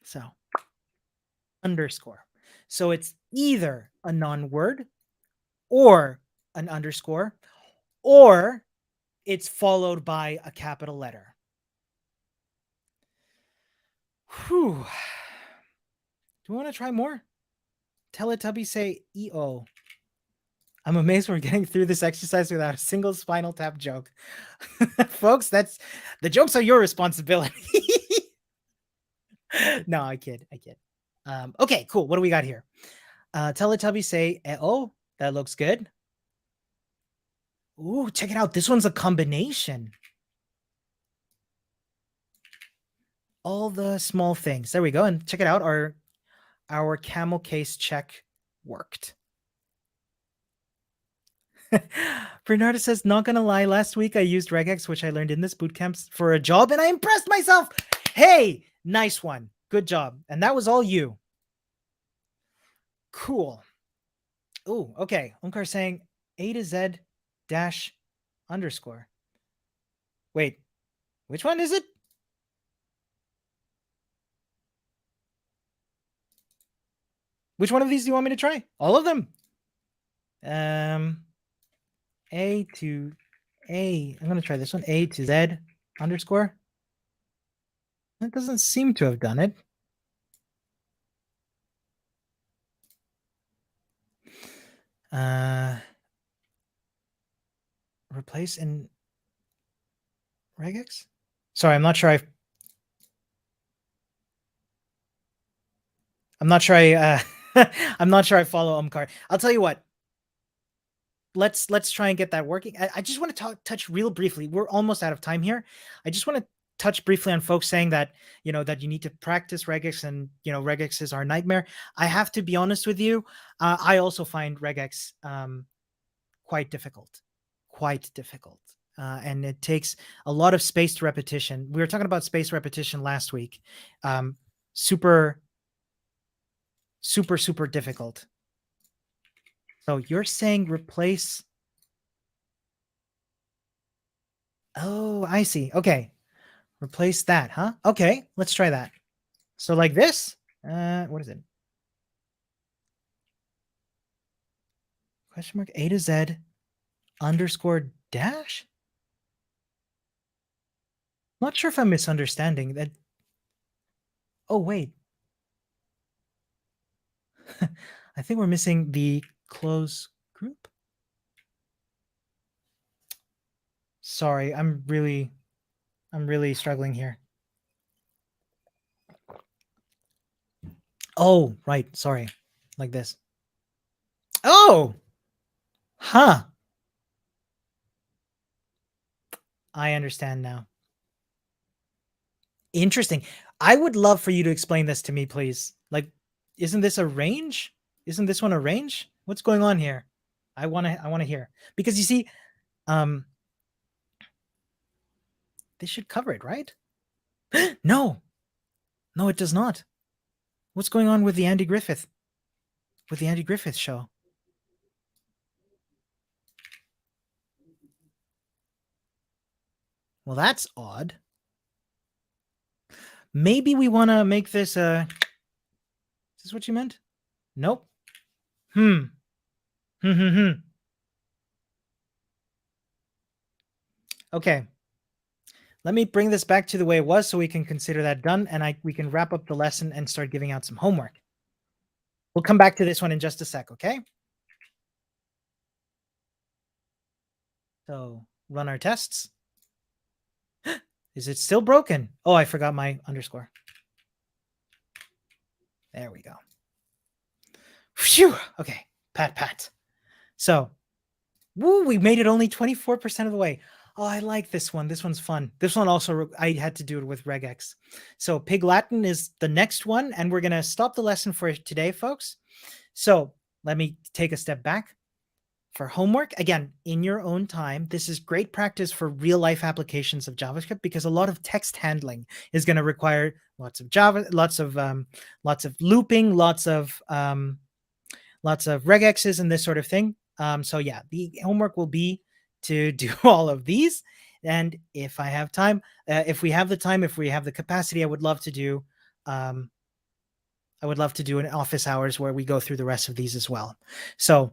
So, underscore. So it's either a non-word or an underscore, or it's followed by a capital letter. Whew. Do we want to try more? Teletubbies say EO. I'm amazed we're getting through this exercise without a single Spinal Tap joke. Folks, the jokes are your responsibility. No, I kid. Okay, cool. What do we got here? Teletubbies say EO. That looks good. Ooh, check it out. This one's a combination. All the small things. There we go. And check it out. Our camel case check worked. Bernardo says, not gonna lie, last week I used regex, which I learned in this bootcamp for a job, and I impressed myself. Hey, nice one. Good job. And that was all you. Cool. Oh, okay. Onkar saying A to Z dash underscore. Wait, which one is it? Which one of these do you want me to try? All of them. A to A. I'm going to try this one. A to Z underscore. That doesn't seem to have done it. Replace in regex? Sorry, I'm not sure I I'm not sure I follow Umcar. I'll tell you what. Let's try and get that working. I just want to touch real briefly. We're almost out of time here. I just want to touch briefly on folks saying that, that you need to practice regex and, regex is our nightmare. I have to be honest with you. I also find regex quite difficult. And it takes a lot of spaced repetition. We were talking about spaced repetition last week. Super difficult. So you're saying replace. Oh, I see. Okay. Replace that, huh? Okay, let's try that. So like this, what is it? Question mark A to Z underscore dash? Not sure if I'm misunderstanding that. Oh, wait. I think we're missing the close group. Sorry, I'm really struggling here. Oh, right. Sorry. Like this. Oh, huh. I understand now. Interesting. I would love for you to explain this to me, please. Like, isn't this a range? Isn't this one a range? What's going on here? I want to hear, because you see, this should cover it, right? No, it does not. What's going on with the Andy Griffith? With the Andy Griffith show? Well, that's odd. Maybe we want to make this a. Is this what you meant? Nope. Okay. Let me bring this back to the way it was so we can consider that done, and we can wrap up the lesson and start giving out some homework. We'll come back to this one in just a sec, okay? So run our tests. Is it still broken? Oh, I forgot my underscore. There we go. Phew. Okay, pat. So, woo, we made it only 24% of the way. Oh, I like this one. This one's fun. This one also, I had to do it with regex. So Pig Latin is the next one, and we're going to stop the lesson for today, folks. So let me take a step back. For homework, again, in your own time, this is great practice for real-life applications of JavaScript, because a lot of text handling is going to require lots of looping, lots of regexes and this sort of thing. So yeah, the homework will be to do all of these. And if I have time, if we have the capacity, I would love to do an office hours where we go through the rest of these as well. So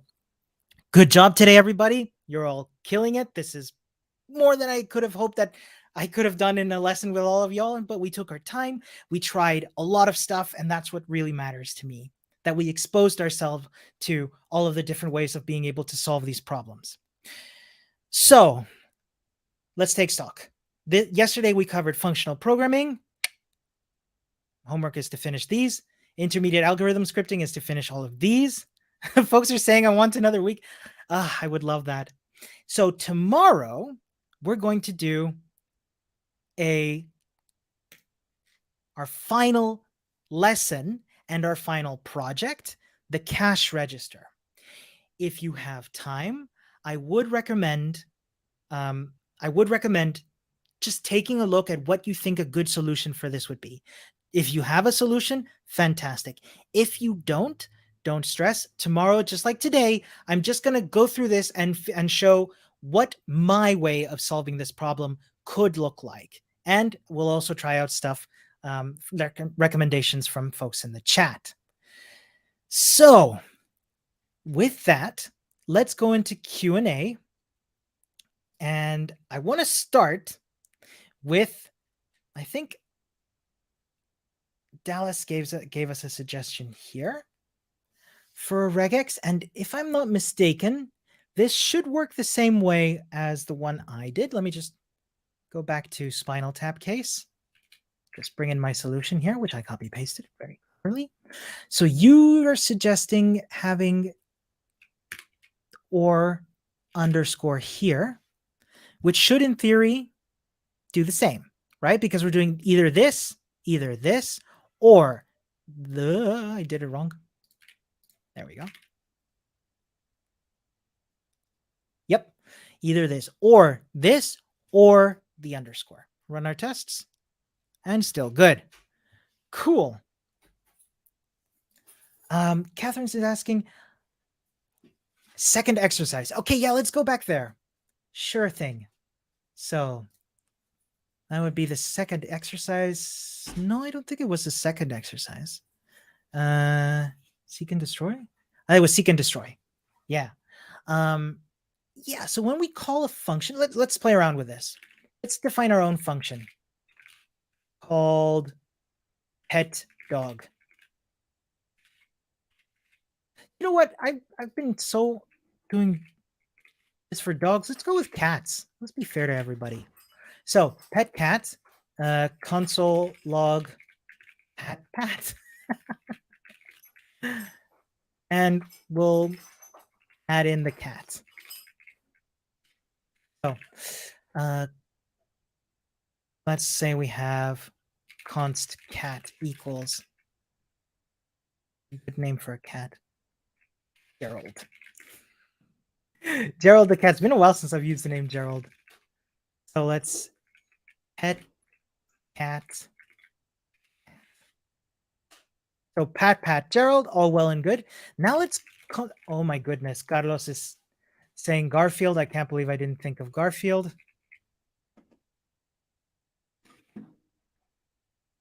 good job today, everybody. You're all killing it. This is more than I could have hoped that I could have done in a lesson with all of y'all, but we took our time. We tried a lot of stuff, and that's what really matters to me, that we exposed ourselves to all of the different ways of being able to solve these problems. So let's take stock. Yesterday, we covered functional programming. Homework is to finish these. Intermediate algorithm scripting is to finish all of these. Folks are saying, I want another week. I would love that. So tomorrow we're going to do our final lesson and our final project, the cash register. If you have time, I would recommend just taking a look at what you think a good solution for this would be. If you have a solution, fantastic. If you don't stress. Tomorrow, just like today, I'm just going to go through this and show what my way of solving this problem could look like. And we'll also try out stuff, recommendations from folks in the chat. So with that, let's go into Q&A. And I want to start with, I think Dallas gave us a suggestion here for a regex. And if I'm not mistaken, this should work the same way as the one I did. Let me just go back to Spinal Tap case. Just bring in my solution here, which I copy pasted very early. So you are suggesting having or underscore here, which should in theory do the same, right? Because we're doing either this, or I did it wrong. There we go. Yep. Either this, or the underscore. Run our tests and still good. Cool. Catherine's is asking, second exercise. Okay, yeah, let's go back there. Sure thing. So that would be the second exercise. No, I don't think it was the second exercise. Seek and destroy? It was seek and destroy. Yeah. Yeah, so when we call a function, let's play around with this. Let's define our own function called pet dog. You know what? I've been so doing this for dogs. Let's go with cats. Let's be fair to everybody. So pet cat, console log pat. And we'll add in the cat. So let's say we have const cat equals, good name for a cat, Gerald. Gerald the cat. It's been a while since I've used the name Gerald. So let's pet cat. So pat Gerald, all well and good. Now let's call, oh my goodness, Carlos is saying Garfield. I can't believe I didn't think of Garfield.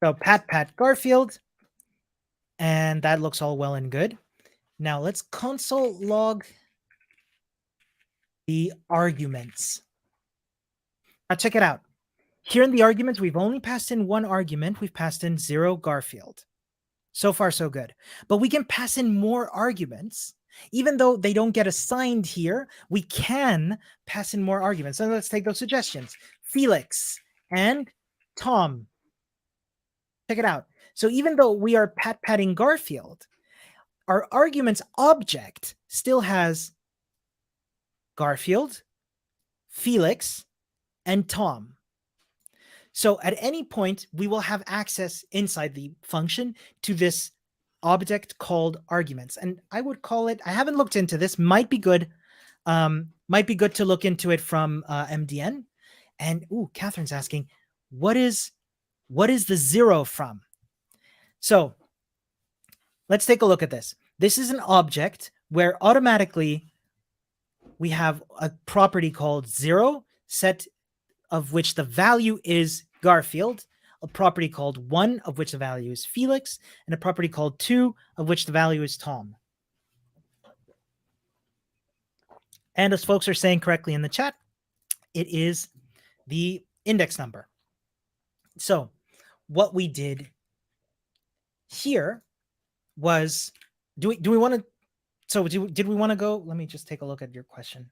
So pat Garfield. And that looks all well and good. Now let's console log the arguments. Now check it out. Here in the arguments, we've only passed in one argument. We've passed in 0 Garfield. So far, so good. But we can pass in more arguments. Even though they don't get assigned here, we can pass in more arguments. So let's take those suggestions. Felix and Tom. Check it out. So even though we are patting Garfield, our arguments object still has Garfield, Felix, and Tom. So at any point, we will have access inside the function to this object called arguments. And I would call it, I haven't looked into this, might be good to look into it from MDN. And Catherine's asking, what is the 0 from? So let's take a look at this. This is an object where automatically we have a property called 0 set of which the value is Garfield, a property called 1 of which the value is Felix, and a property called 2 of which the value is Tom. And as folks are saying correctly in the chat, it is the index number. So what we did here was, do we want to, so did we want to go, let me just take a look at your question.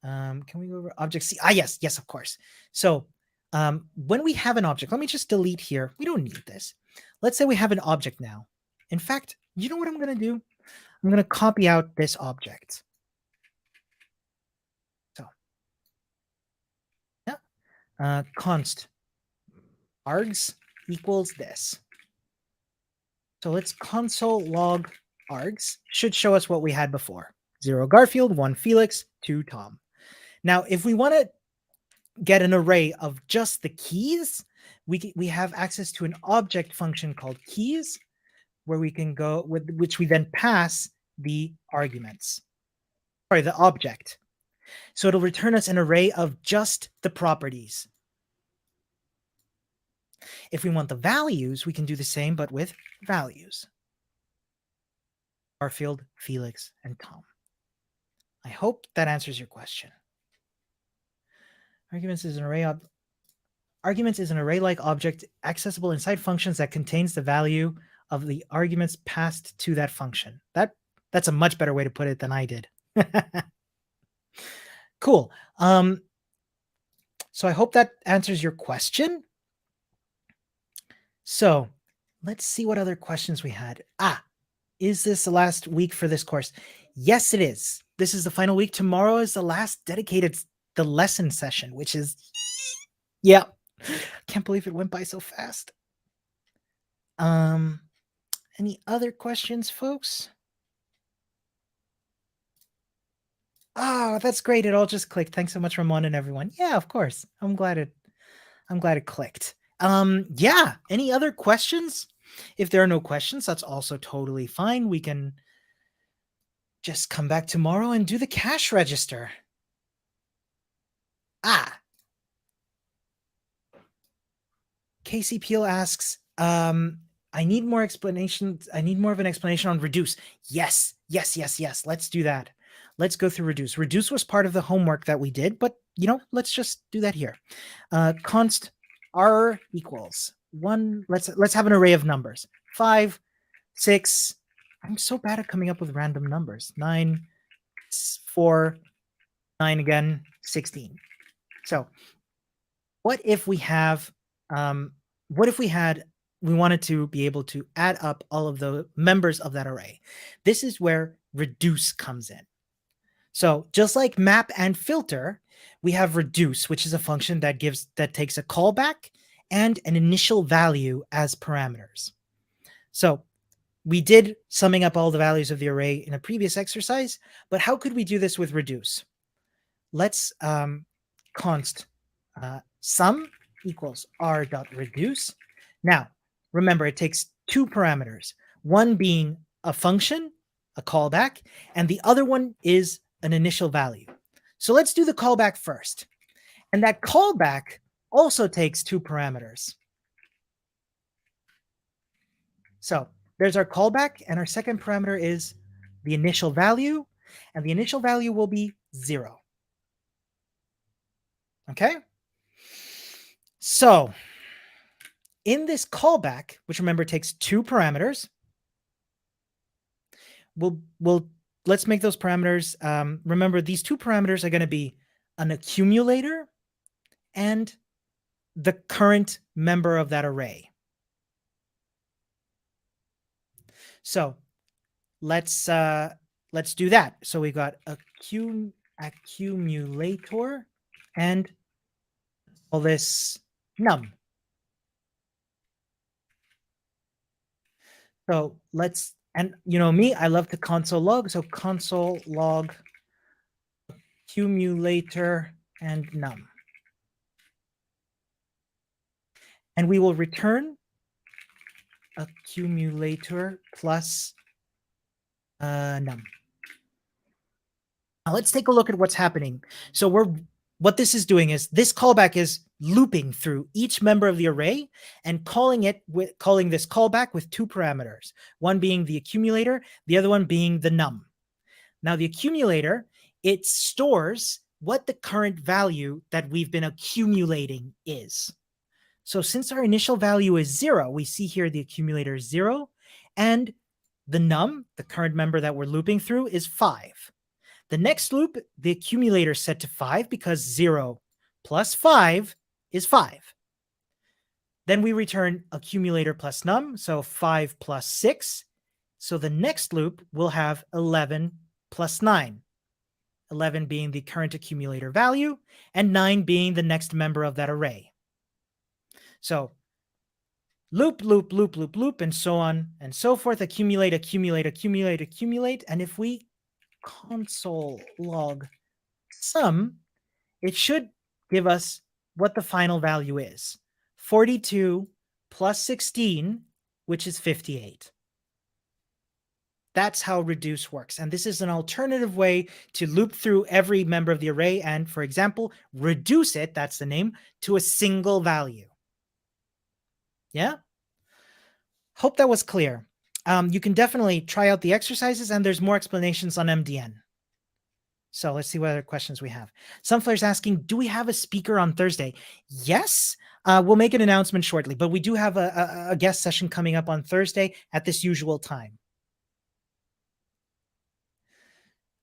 Can we go over object C? Yes, of course. So when we have an object, let me just delete here. We don't need this. Let's say we have an object now. In fact, you know what I'm going to do? I'm going to copy out this object. So const args equals this. So let's console log args. Should show us what we had before. 0 Garfield, 1 Felix, 2 Tom. Now, if we want to get an array of just the keys, we have access to an object function called keys, where we can go with which we then pass the arguments. Sorry, the object. So it'll return us an array of just the properties. If we want the values, we can do the same, but with values. Garfield, Felix, and Tom. I hope that answers your question. Arguments is an array-like object accessible inside functions that contains the value of the arguments passed to that function. That's a much better way to put it than I did. Cool. So I hope that answers your question. So let's see what other questions we had. Is this the last week for this course? Yes, it is. This is the final week. Tomorrow is the last dedicated the lesson session, which is, yeah, can't believe it went by so fast. Any other questions, folks? Oh, that's great. It all just clicked. Thanks so much, Ramon and everyone. Yeah, of course. I'm glad it clicked. Yeah, any other questions? If there are no questions, that's also totally fine. We can just come back tomorrow and do the cash register. Casey Peel asks, I need more explanation. I need more of an explanation on reduce. Yes. Let's do that. Let's go through reduce. Reduce was part of the homework that we did, but let's just do that here. Const r equals 1. Let's have an array of numbers. 5, 6. I'm so bad at coming up with random numbers. 9, 4, 9 again, 16. So what if we have we wanted to be able to add up all of the members of that array? This is where reduce comes in. So just like map and filter, we have reduce, which is a function that takes a callback and an initial value as parameters. So we did summing up all the values of the array in a previous exercise, but how could we do this with reduce? Let's const sum equals r.reduce. Now, remember, it takes 2 parameters, one being a function, a callback, and the other one is an initial value. So let's do the callback first. And that callback also takes 2 parameters. So there's our callback, and our second parameter is the initial value, and the initial value will be 0. Okay? So in this callback, which remember takes 2 parameters, let's make those parameters. Remember, these 2 parameters are going to be an accumulator and the current member of that array. So let's do that. So we've got accumulator and all this num. So let's, and me, I love to console log. So console log accumulator and num. And we will return accumulator plus num. Now let's take a look at what's happening. So what this is doing is this callback is looping through each member of the array and calling this callback with 2 parameters, one being the accumulator, the other one being the num. Now the accumulator, it stores what the current value that we've been accumulating is. So since our initial value is 0, we see here the accumulator is 0, and the num, the current member that we're looping through, is 5. The next loop, the accumulator is set to 5 because 0 plus 5 is 5. Then we return accumulator plus num, so 5 plus 6. So the next loop will have 11 plus 9. 11 being the current accumulator value, and 9 being the next member of that array. So loop, loop, loop, loop, loop, and so on and so forth, accumulate, accumulate, accumulate, accumulate. And if we console log sum, it should give us what the final value is. 42 plus 16, which is 58. That's how reduce works. And this is an alternative way to loop through every member of the array and, for example, reduce it, that's the name, to a single value. Yeah? Hope that was clear. You can definitely try out the exercises, and there's more explanations on MDN. So let's see what other questions we have. Sunflower's asking, do we have a speaker on Thursday? Yes, we'll make an announcement shortly, but we do have a guest session coming up on Thursday at this usual time.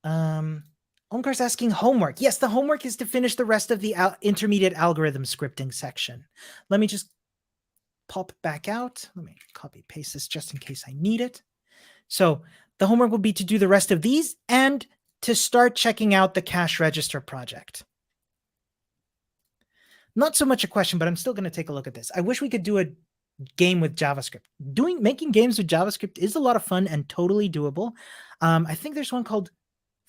Omkar's asking homework. Yes, the homework is to finish the rest of the intermediate algorithm scripting section. Let me just pop back out. Let me copy paste this just in case I need it. So the homework will be to do the rest of these and to start checking out the cash register project. Not so much a question, but I'm still going to take a look at this. I wish we could do a game with JavaScript. Making games with JavaScript is a lot of fun and totally doable. I think there's one called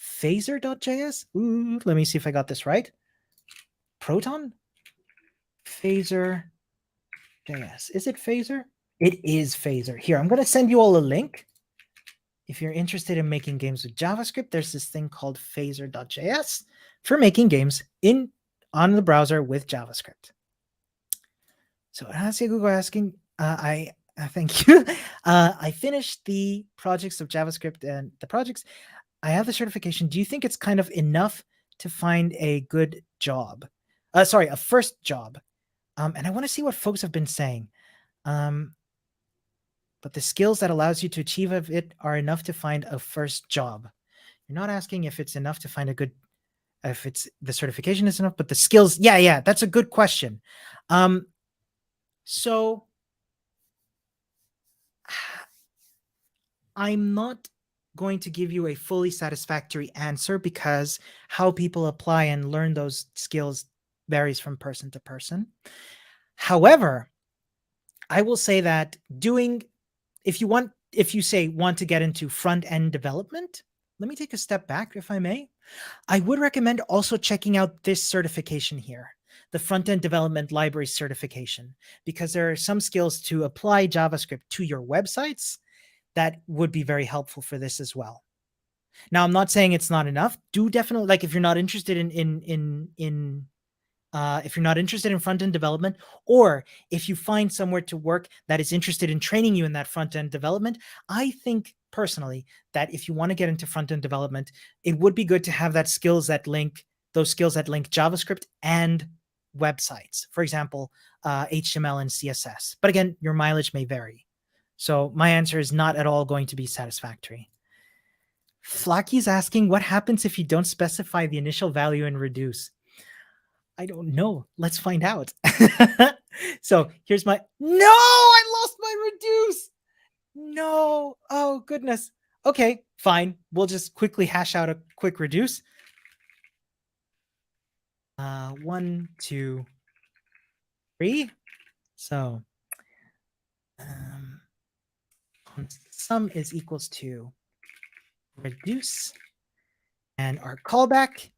phaser.js. Let me see if I got this right. Proton? Phaser.js. Is it Phaser? It is Phaser. Here, I'm going to send you all a link. If you're interested in making games with JavaScript, there's this thing called phaser.js for making games on the browser with JavaScript. So Asia Google asking, I thank you. I finished the projects of JavaScript and the projects. I have the certification. Do you think it's kind of enough to find a good job? Sorry, a first job. And I want to see what folks have been saying. But the skills that allows you to achieve of it are enough to find a first job. You're not asking if it's enough to find a good, if it's the certification is enough, but the skills. Yeah, that's a good question. So I'm not going to give you a fully satisfactory answer because how people apply and learn those skills varies from person to person. However, I will say that if you want to get into front-end development, let me take a step back, if I may. I would recommend also checking out this certification here, the front-end development library certification, because there are some skills to apply JavaScript to your websites that would be very helpful for this as well. Now, I'm not saying it's not enough. Do definitely, like, if you're not interested if you're not interested in front-end development, or if you find somewhere to work that is interested in training you in that front-end development, I think personally that if you want to get into front-end development, it would be good to have those skills that link JavaScript and websites, for example, HTML and CSS. But again, your mileage may vary. So my answer is not at all going to be satisfactory. Flacky's asking, what happens if you don't specify the initial value and reduce? I don't know. Let's find out. So here's no, I lost my reduce. No. Oh, goodness. Okay, fine. We'll just quickly hash out a quick reduce. 1, 2, 3. So sum is equals to reduce and our callback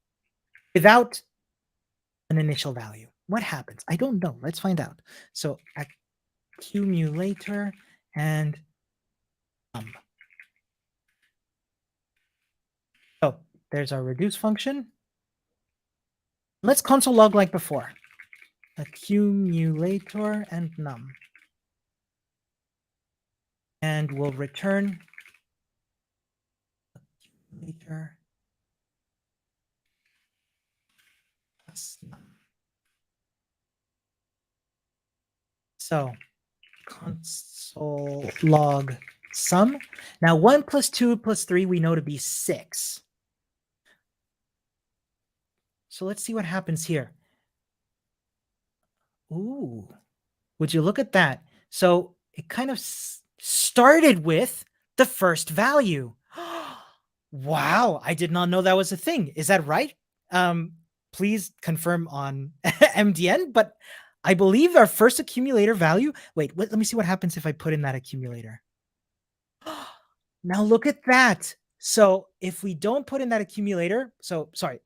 without an initial value. What happens? I don't know. Let's find out. So accumulator and sum. So there's our reduce function. Let's console log like before. Accumulator and num. And we'll return accumulator plus num. So console log sum. Now 1 plus 2 plus 3 we know to be 6. So let's see what happens here. Ooh, would you look at that? So it kind of started with the first value. Wow, I did not know that was a thing. Is that right? Please confirm on MDN, but I believe our first accumulator value. Wait, let me see what happens if I put in that accumulator. Now look at that. So if we don't put in that accumulator,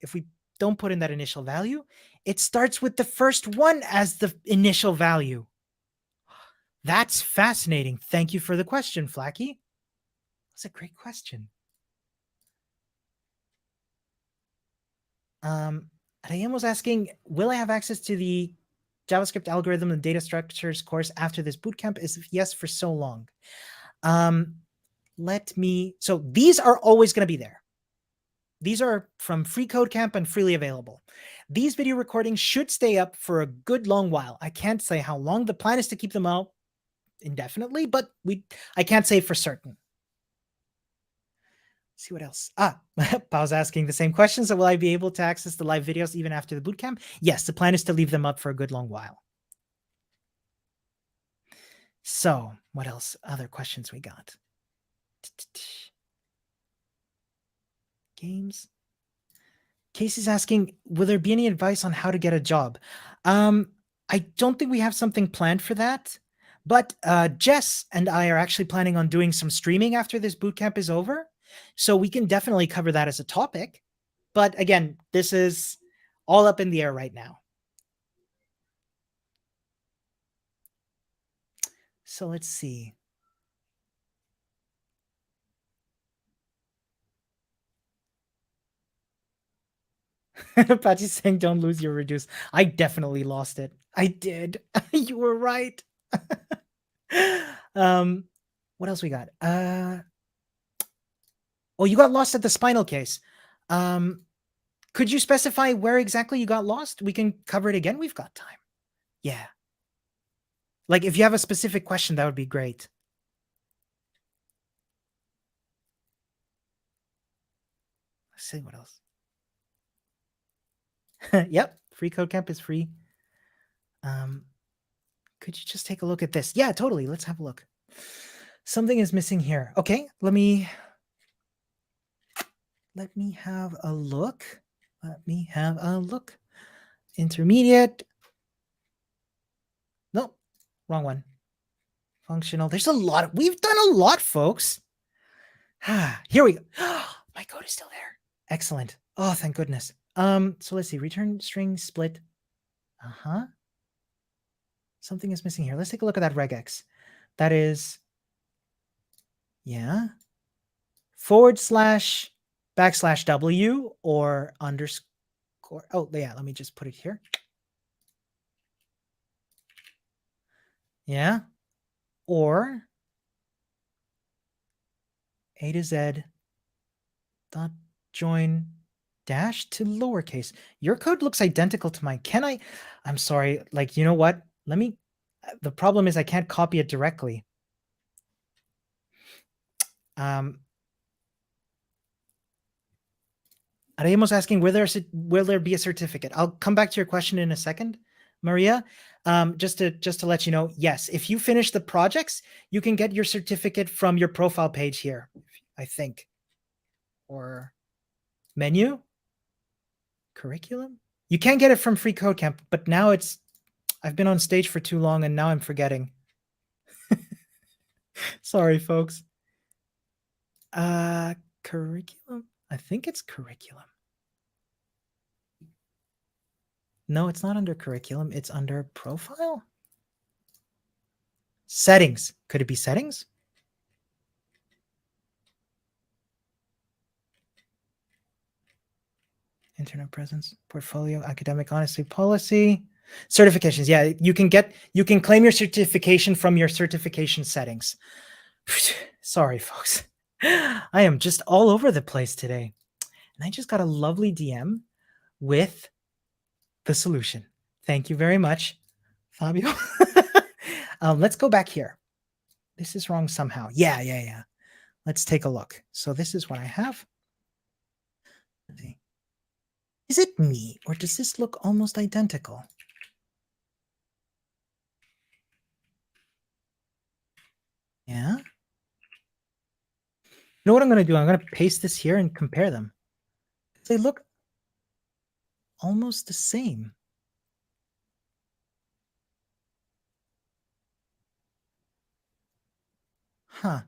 if we don't put in that initial value, it starts with the first one as the initial value. That's fascinating. Thank you for the question, Flacky. That's a great question. Rayem was asking, will I have access to the JavaScript algorithm and data structures course after this bootcamp? Is yes for so long. So these are always going to be there. These are from FreeCodeCamp and freely available. These video recordings should stay up for a good long while. I can't say how long. The plan is to keep them out indefinitely, but I can't say for certain. Let's see what else. Pao's asking the same question. So will I be able to access the live videos even after the bootcamp? Yes, the plan is to leave them up for a good long while. So what else? Other questions we got. Games. Casey's asking, will there be any advice on how to get a job? I don't think we have something planned for that, but Jess and I are actually planning on doing some streaming after this bootcamp is over. So we can definitely cover that as a topic. But again, this is all up in the air right now. So let's see. Patty's saying don't lose your reduce. I definitely lost it. I did. You were right. What else we got? Oh, you got lost at the spinal case. Could you specify where exactly you got lost? We can cover it again. We've got time. Yeah. Like if you have a specific question, that would be great. Let's see what else. Yep. FreeCodeCamp is free. Could you just take a look at this? Yeah, totally. Let's have a look. Something is missing here. Okay, let me have a look. Let me have a look. Intermediate. Nope, wrong one. Functional. There's a lot. We've done a lot, folks. Here we go. My code is still there. Excellent. Oh, thank goodness. So let's see. Return string split. Something is missing here. Let's take a look at that regex. That is, yeah, // or underscore. Oh, yeah. Let me just put it here. Yeah. Or A to Z dot join dash to lowercase. Your code looks identical to mine. I'm sorry. Like, you know what? The problem is I can't copy it directly. Aremos asking, will there be a certificate? I'll come back to your question in a second, Maria. Just to let you know, yes, if you finish the projects, you can get your certificate from your profile page here, I think. Or menu, curriculum. You can get it from FreeCodeCamp, but now I've been on stage for too long and now I'm forgetting. Sorry, folks. Curriculum. I think it's curriculum. No, it's not under curriculum. It's under profile. Settings. Could it be settings? Internet presence, portfolio, academic honesty policy, certifications. Yeah, you can claim your certification from your certification settings. Sorry, folks. I am just all over the place today. And I just got a lovely DM with the solution. Thank you very much, Fabio. Let's go back here. This is wrong somehow. Yeah. Let's take a look. So this is what I have. Is it me, or does this look almost identical? Yeah. know what I'm going to do? I'm going to paste this here and compare them. They look almost the same. Huh.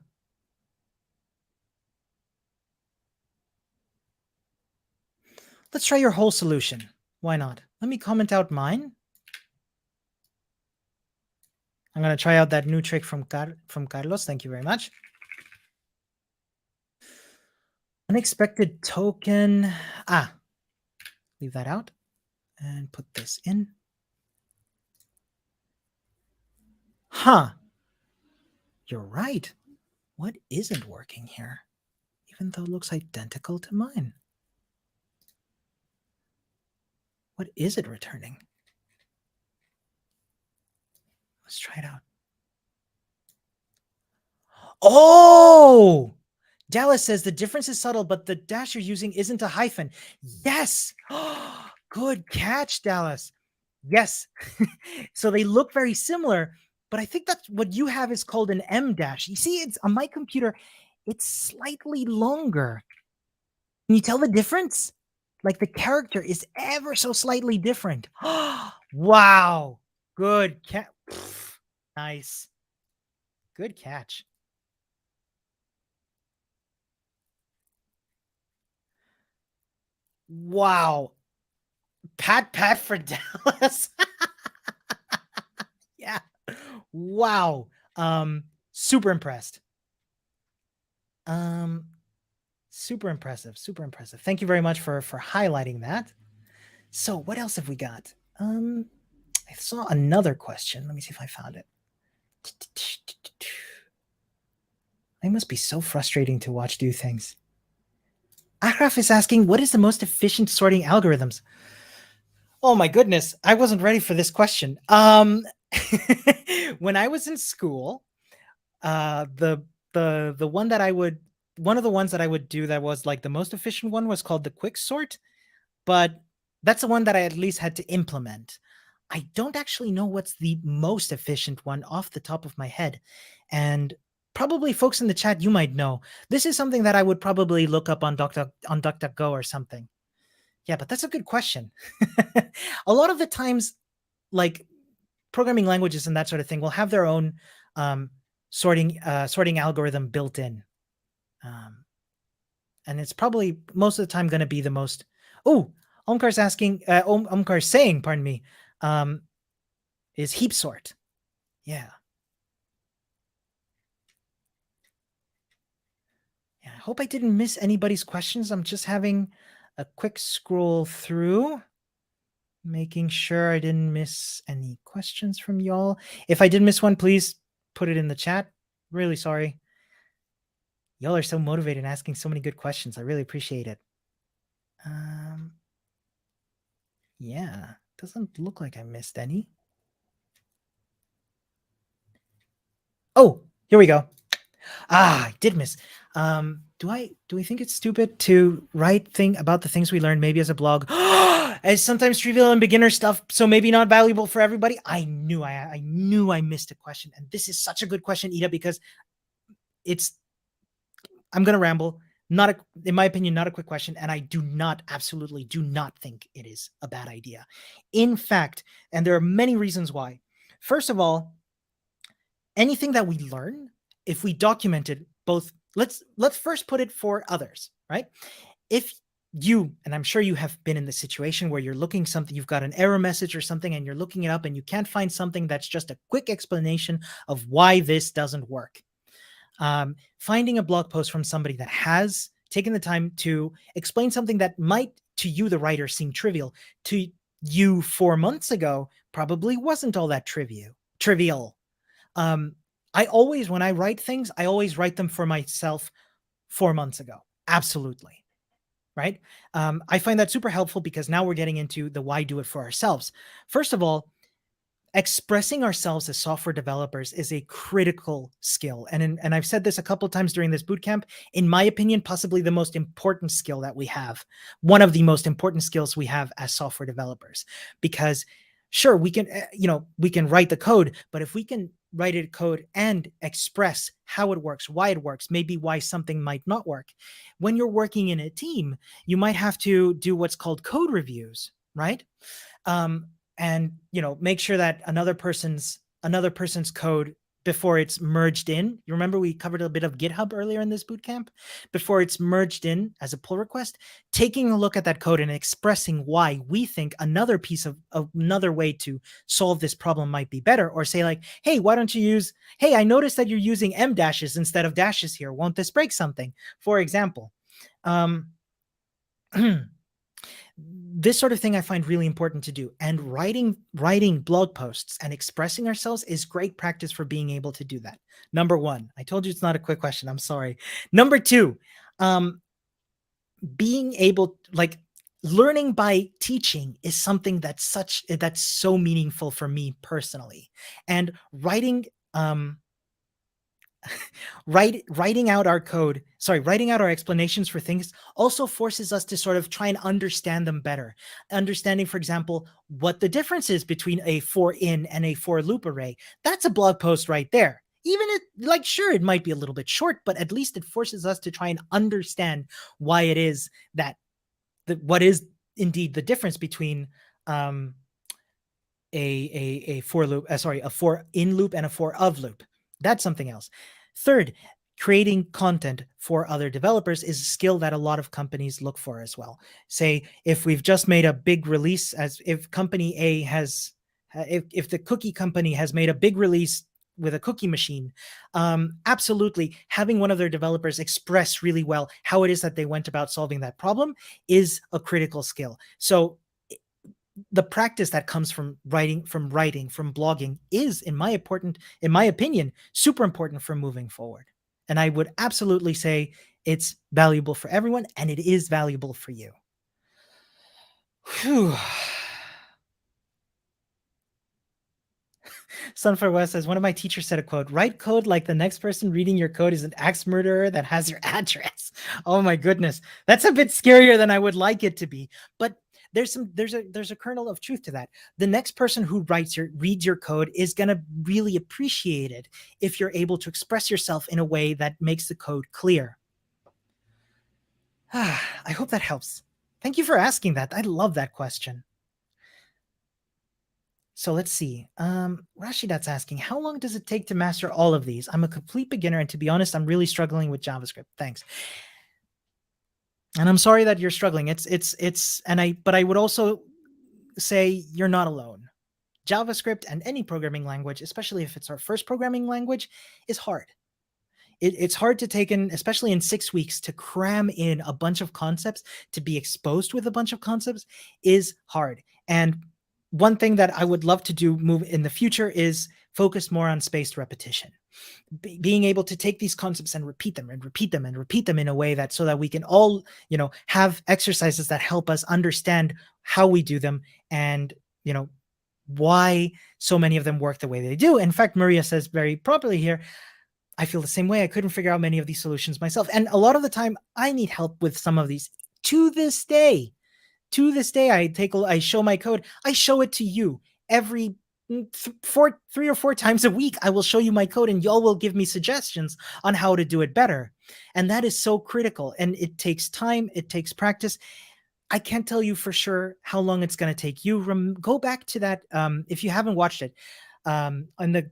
Let's try your whole solution. Why not? Let me comment out mine. I'm going to try out that new trick from Carlos. Thank you very much. Unexpected token. Leave that out and put this in. Huh. You're right. What isn't working here? Even though it looks identical to mine. What is it returning? Let's try it out. Oh! Dallas says the difference is subtle, but the dash you're using isn't a hyphen. Yes! Good catch, Dallas. Yes. So they look very similar, but I think that's what you have is called an M dash. You see, it's on my computer, it's slightly longer. Can you tell the difference? Like the character is ever so slightly different. Wow. Good catch. Nice. Good catch. Wow. Pat for Dallas. Yeah. Wow. Super impressed. Super impressive. Super impressive. Thank you very much for highlighting that. So what else have we got? I saw another question. Let me see if I found it. It must be so frustrating to watch do things. Ahraf is asking, what is the most efficient sorting algorithms? Oh my goodness, I wasn't ready for this question. When I was in school, one of the ones that I would do that was like the most efficient one was called the quick sort, but that's the one that I at least had to implement. I don't actually know what's the most efficient one off the top of my head. And probably folks in the chat, you might know. This is something that I would probably look up on DuckDuckGo or something. Yeah, but that's a good question. A lot of the times, like programming languages and that sort of thing will have their own sorting algorithm built in. And it's probably most of the time going to be the most. Oh, Omkar's asking, Omkar's saying, pardon me, is heap sort. Yeah. Yeah. I hope I didn't miss anybody's questions. I'm just having a quick scroll through, making sure I didn't miss any questions from y'all. If I did miss one, please put it in the chat. Really sorry. Y'all are so motivated and asking so many good questions. I really appreciate it. Yeah, doesn't look like I missed any. Oh, here we go. I did miss. Do we think it's stupid to write about the things we learned maybe as a blog? As sometimes trivial and beginner stuff, so maybe not valuable for everybody. I knew I missed a question, and this is such a good question, Ida, because I'm gonna ramble. In my opinion, not a quick question, and I absolutely do not think it is a bad idea. In fact, and there are many reasons why. First of all, anything that we learn, if we document it, both, let's first put it for others, right? If you, and I'm sure you have been in the situation where you're looking something, you've got an error message or something, and you're looking it up and you can't find something that's just a quick explanation of why this doesn't work. Finding a blog post from somebody that has taken the time to explain something that might, to you, the writer, seem trivial, to you 4 months ago, probably wasn't all that trivial. I always, when I write things, I always write them for myself 4 months ago. Absolutely. Right. I find that super helpful because now we're getting into the why do it for ourselves. First of all, expressing ourselves as software developers is a critical skill. And I've said this a couple of times during this bootcamp, in my opinion, possibly the most important skill that we have, one of the most important skills we have as software developers, because sure, we can, we can write the code, but if we can write it code and express how it works, why it works, maybe why something might not work. When you're working in a team, you might have to do what's called code reviews, right? And make sure that another person's code, before it's merged in. You remember we covered a bit of GitHub earlier in this bootcamp? Before it's merged in as a pull request, taking a look at that code and expressing why we think another way to solve this problem might be better. Or say like, hey, I noticed that you're using M dashes instead of dashes here. Won't this break something? For example. This sort of thing I find really important to do. And writing blog posts and expressing ourselves is great practice for being able to do that. Number one, I told you it's not a quick question. I'm sorry. Number two, being able, learning by teaching is something that's so meaningful for me personally. And writing out our explanations for things also forces us to sort of try and understand them better. Understanding, for example, what the difference is between a for in and a for loop array. That's a blog post right there. Even sure, it might be a little bit short, but at least it forces us to try and understand why it is that what is indeed the difference between a for loop, a for in loop and a for of loop. That's something else. Third, creating content for other developers is a skill that a lot of companies look for as well. Say, if we've just made a big release, if company A has, if the cookie company has made a big release with a cookie machine, absolutely having one of their developers express really well how it is that they went about solving that problem is a critical skill. So the practice that comes from writing, from blogging is, in my opinion, super important for moving forward. And I would absolutely say it's valuable for everyone, and it is valuable for you. Whew. Sunflower West says, one of my teachers said a quote, write code like the next person reading your code is an axe murderer that has your address. Oh my goodness. That's a bit scarier than I would like it to be. But there's a kernel of truth to that. The next person who reads your code is going to really appreciate it if you're able to express yourself in a way that makes the code clear. I hope that helps. Thank you for asking that. I love that question. So let's see. Rashidat's asking, how long does it take to master all of these? I'm a complete beginner, and to be honest, I'm really struggling with JavaScript. Thanks. And I'm sorry that you're struggling. But I would also say you're not alone. JavaScript and any programming language, especially if it's our first programming language, is hard. It's hard to take in, especially in 6 weeks, to cram in a bunch of concepts, to be exposed with a bunch of concepts is hard. And one thing that I would love to move in the future is focus more on spaced repetition. Being able to take these concepts and repeat them and repeat them and repeat them in a way so that we can all, have exercises that help us understand how we do them and, why so many of them work the way they do. In fact, Maria says very properly here, I feel the same way. I couldn't figure out many of these solutions myself. And a lot of the time I need help with some of these to this day. To this day, I show my code. I show it to you every 3 or 4 times a week. I will show you my code and y'all will give me suggestions on how to do it better. And that is so critical. And it takes time. It takes practice. I can't tell you for sure how long it's going to take you. Go back to that. If you haven't watched it, on the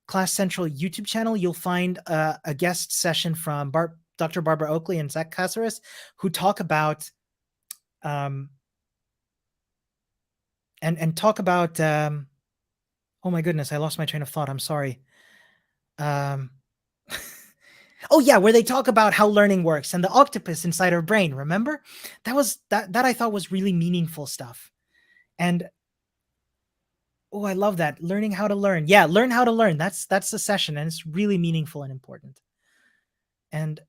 Class Central YouTube channel, you'll find a guest session from Dr. Barbara Oakley and Zach Caceres, who talk about and talk about oh my goodness, I lost my train of thought. I'm sorry. Oh yeah, where they talk about how learning works and the octopus inside our brain. Remember? That I thought was really meaningful stuff. And oh, I love that. Learning how to learn. Yeah, learn how to learn. That's the session, and it's really meaningful and important. And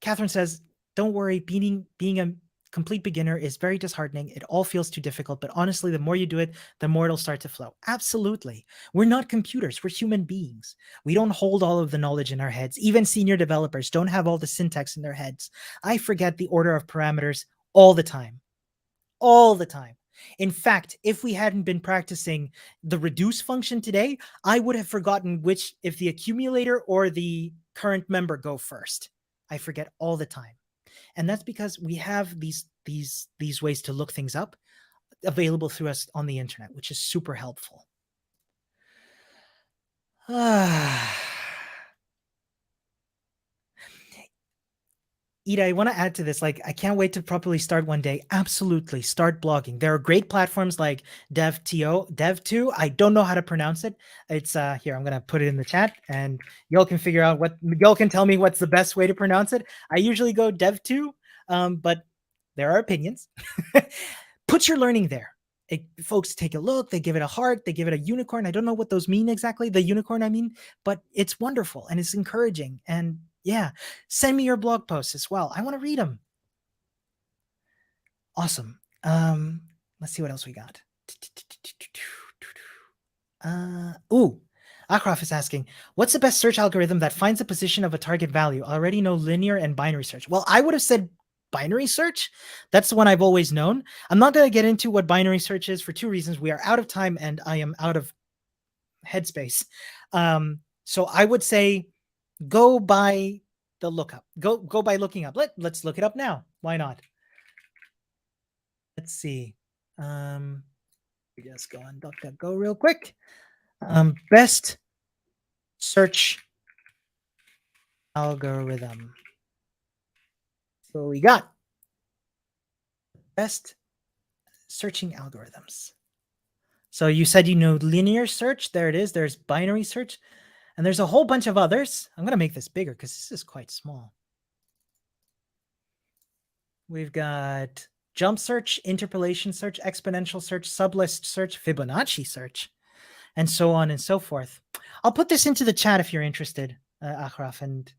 Catherine says, don't worry, being a complete beginner is very disheartening. It all feels too difficult, but honestly, the more you do it, the more it'll start to flow. Absolutely. We're not computers. We're human beings. We don't hold all of the knowledge in our heads. Even senior developers don't have all the syntax in their heads. I forget the order of parameters all the time. All the time. In fact, if we hadn't been practicing the reduce function today, I would have forgotten which, if the accumulator or the current member go first. I forget all the time. And that's because we have these ways to look things up available through us on the internet, which is super helpful. Ida, I want to add to this. Like, I can't wait to properly start one day. Absolutely. Start blogging. There are great platforms like Dev2. I don't know how to pronounce it. It's here. I'm going to put it in the chat and y'all can figure out y'all can tell me what's the best way to pronounce it. I usually go Dev2, but there are opinions. Put your learning there. Folks take a look, they give it a heart, they give it a unicorn. I don't know what those mean exactly, the unicorn I mean, but it's wonderful and it's encouraging. And yeah, send me your blog posts as well. I want to read them. Awesome. Let's see what else we got. Akraf is asking, what's the best search algorithm that finds the position of a target value? I already know linear and binary search. Well, I would have said binary search. That's the one I've always known. I'm not going to get into what binary search is for two reasons. We are out of time and I am out of headspace. So I would say go by the lookup. Go by looking up. Let's look it up now. Why not? Let's see. We just go on DuckDuckGo real quick. Best search algorithm. So we got best searching algorithms. So you said you know linear search. There it is. There's binary search. And there's a whole bunch of others. I'm going to make this bigger because this is quite small. We've got jump search, interpolation search, exponential search, sublist search, Fibonacci search, and so on and so forth. I'll put this into the chat if you're interested, Achraf, and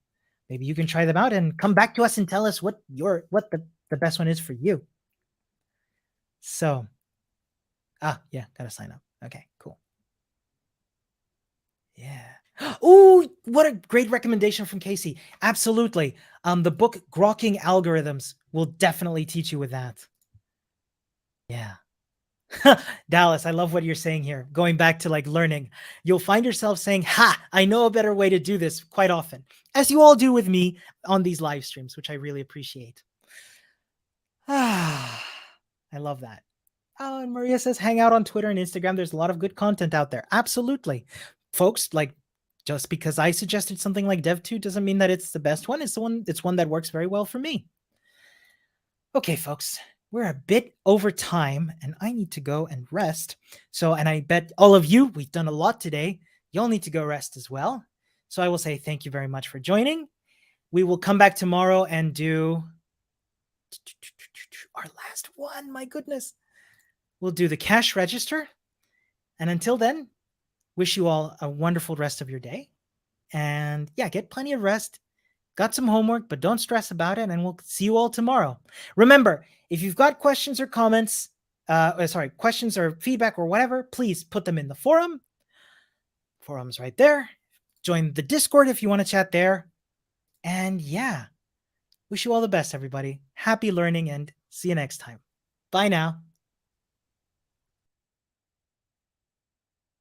maybe you can try them out and come back to us and tell us what the best one is for you. So, yeah, gotta sign up. Okay, cool. Yeah. Oh, what a great recommendation from Casey. Absolutely. The book Grokking Algorithms will definitely teach you with that. Yeah. Dallas, I love what you're saying here. Going back to like learning, you'll find yourself saying, I know a better way to do this quite often, as you all do with me on these live streams, which I really appreciate. I love that. Oh, and Maria says, hang out on Twitter and Instagram. There's a lot of good content out there. Absolutely. Folks, like, just because I suggested something like Dev2 doesn't mean that it's the best one. It's one that works very well for me. Okay, folks, we're a bit over time and I need to go and rest. So, and I bet all of you, we've done a lot today. You'll need to go rest as well. So I will say thank you very much for joining. We will come back tomorrow and do our last one. My goodness. We'll do the cash register. And until then, wish you all a wonderful rest of your day. And yeah, get plenty of rest. Got some homework, but don't stress about it. And we'll see you all tomorrow. Remember, if you've got questions or comments, questions or feedback or whatever, please put them in the forum. Forum's right there. Join the Discord if you want to chat there. And yeah, wish you all the best, everybody. Happy learning and see you next time. Bye now.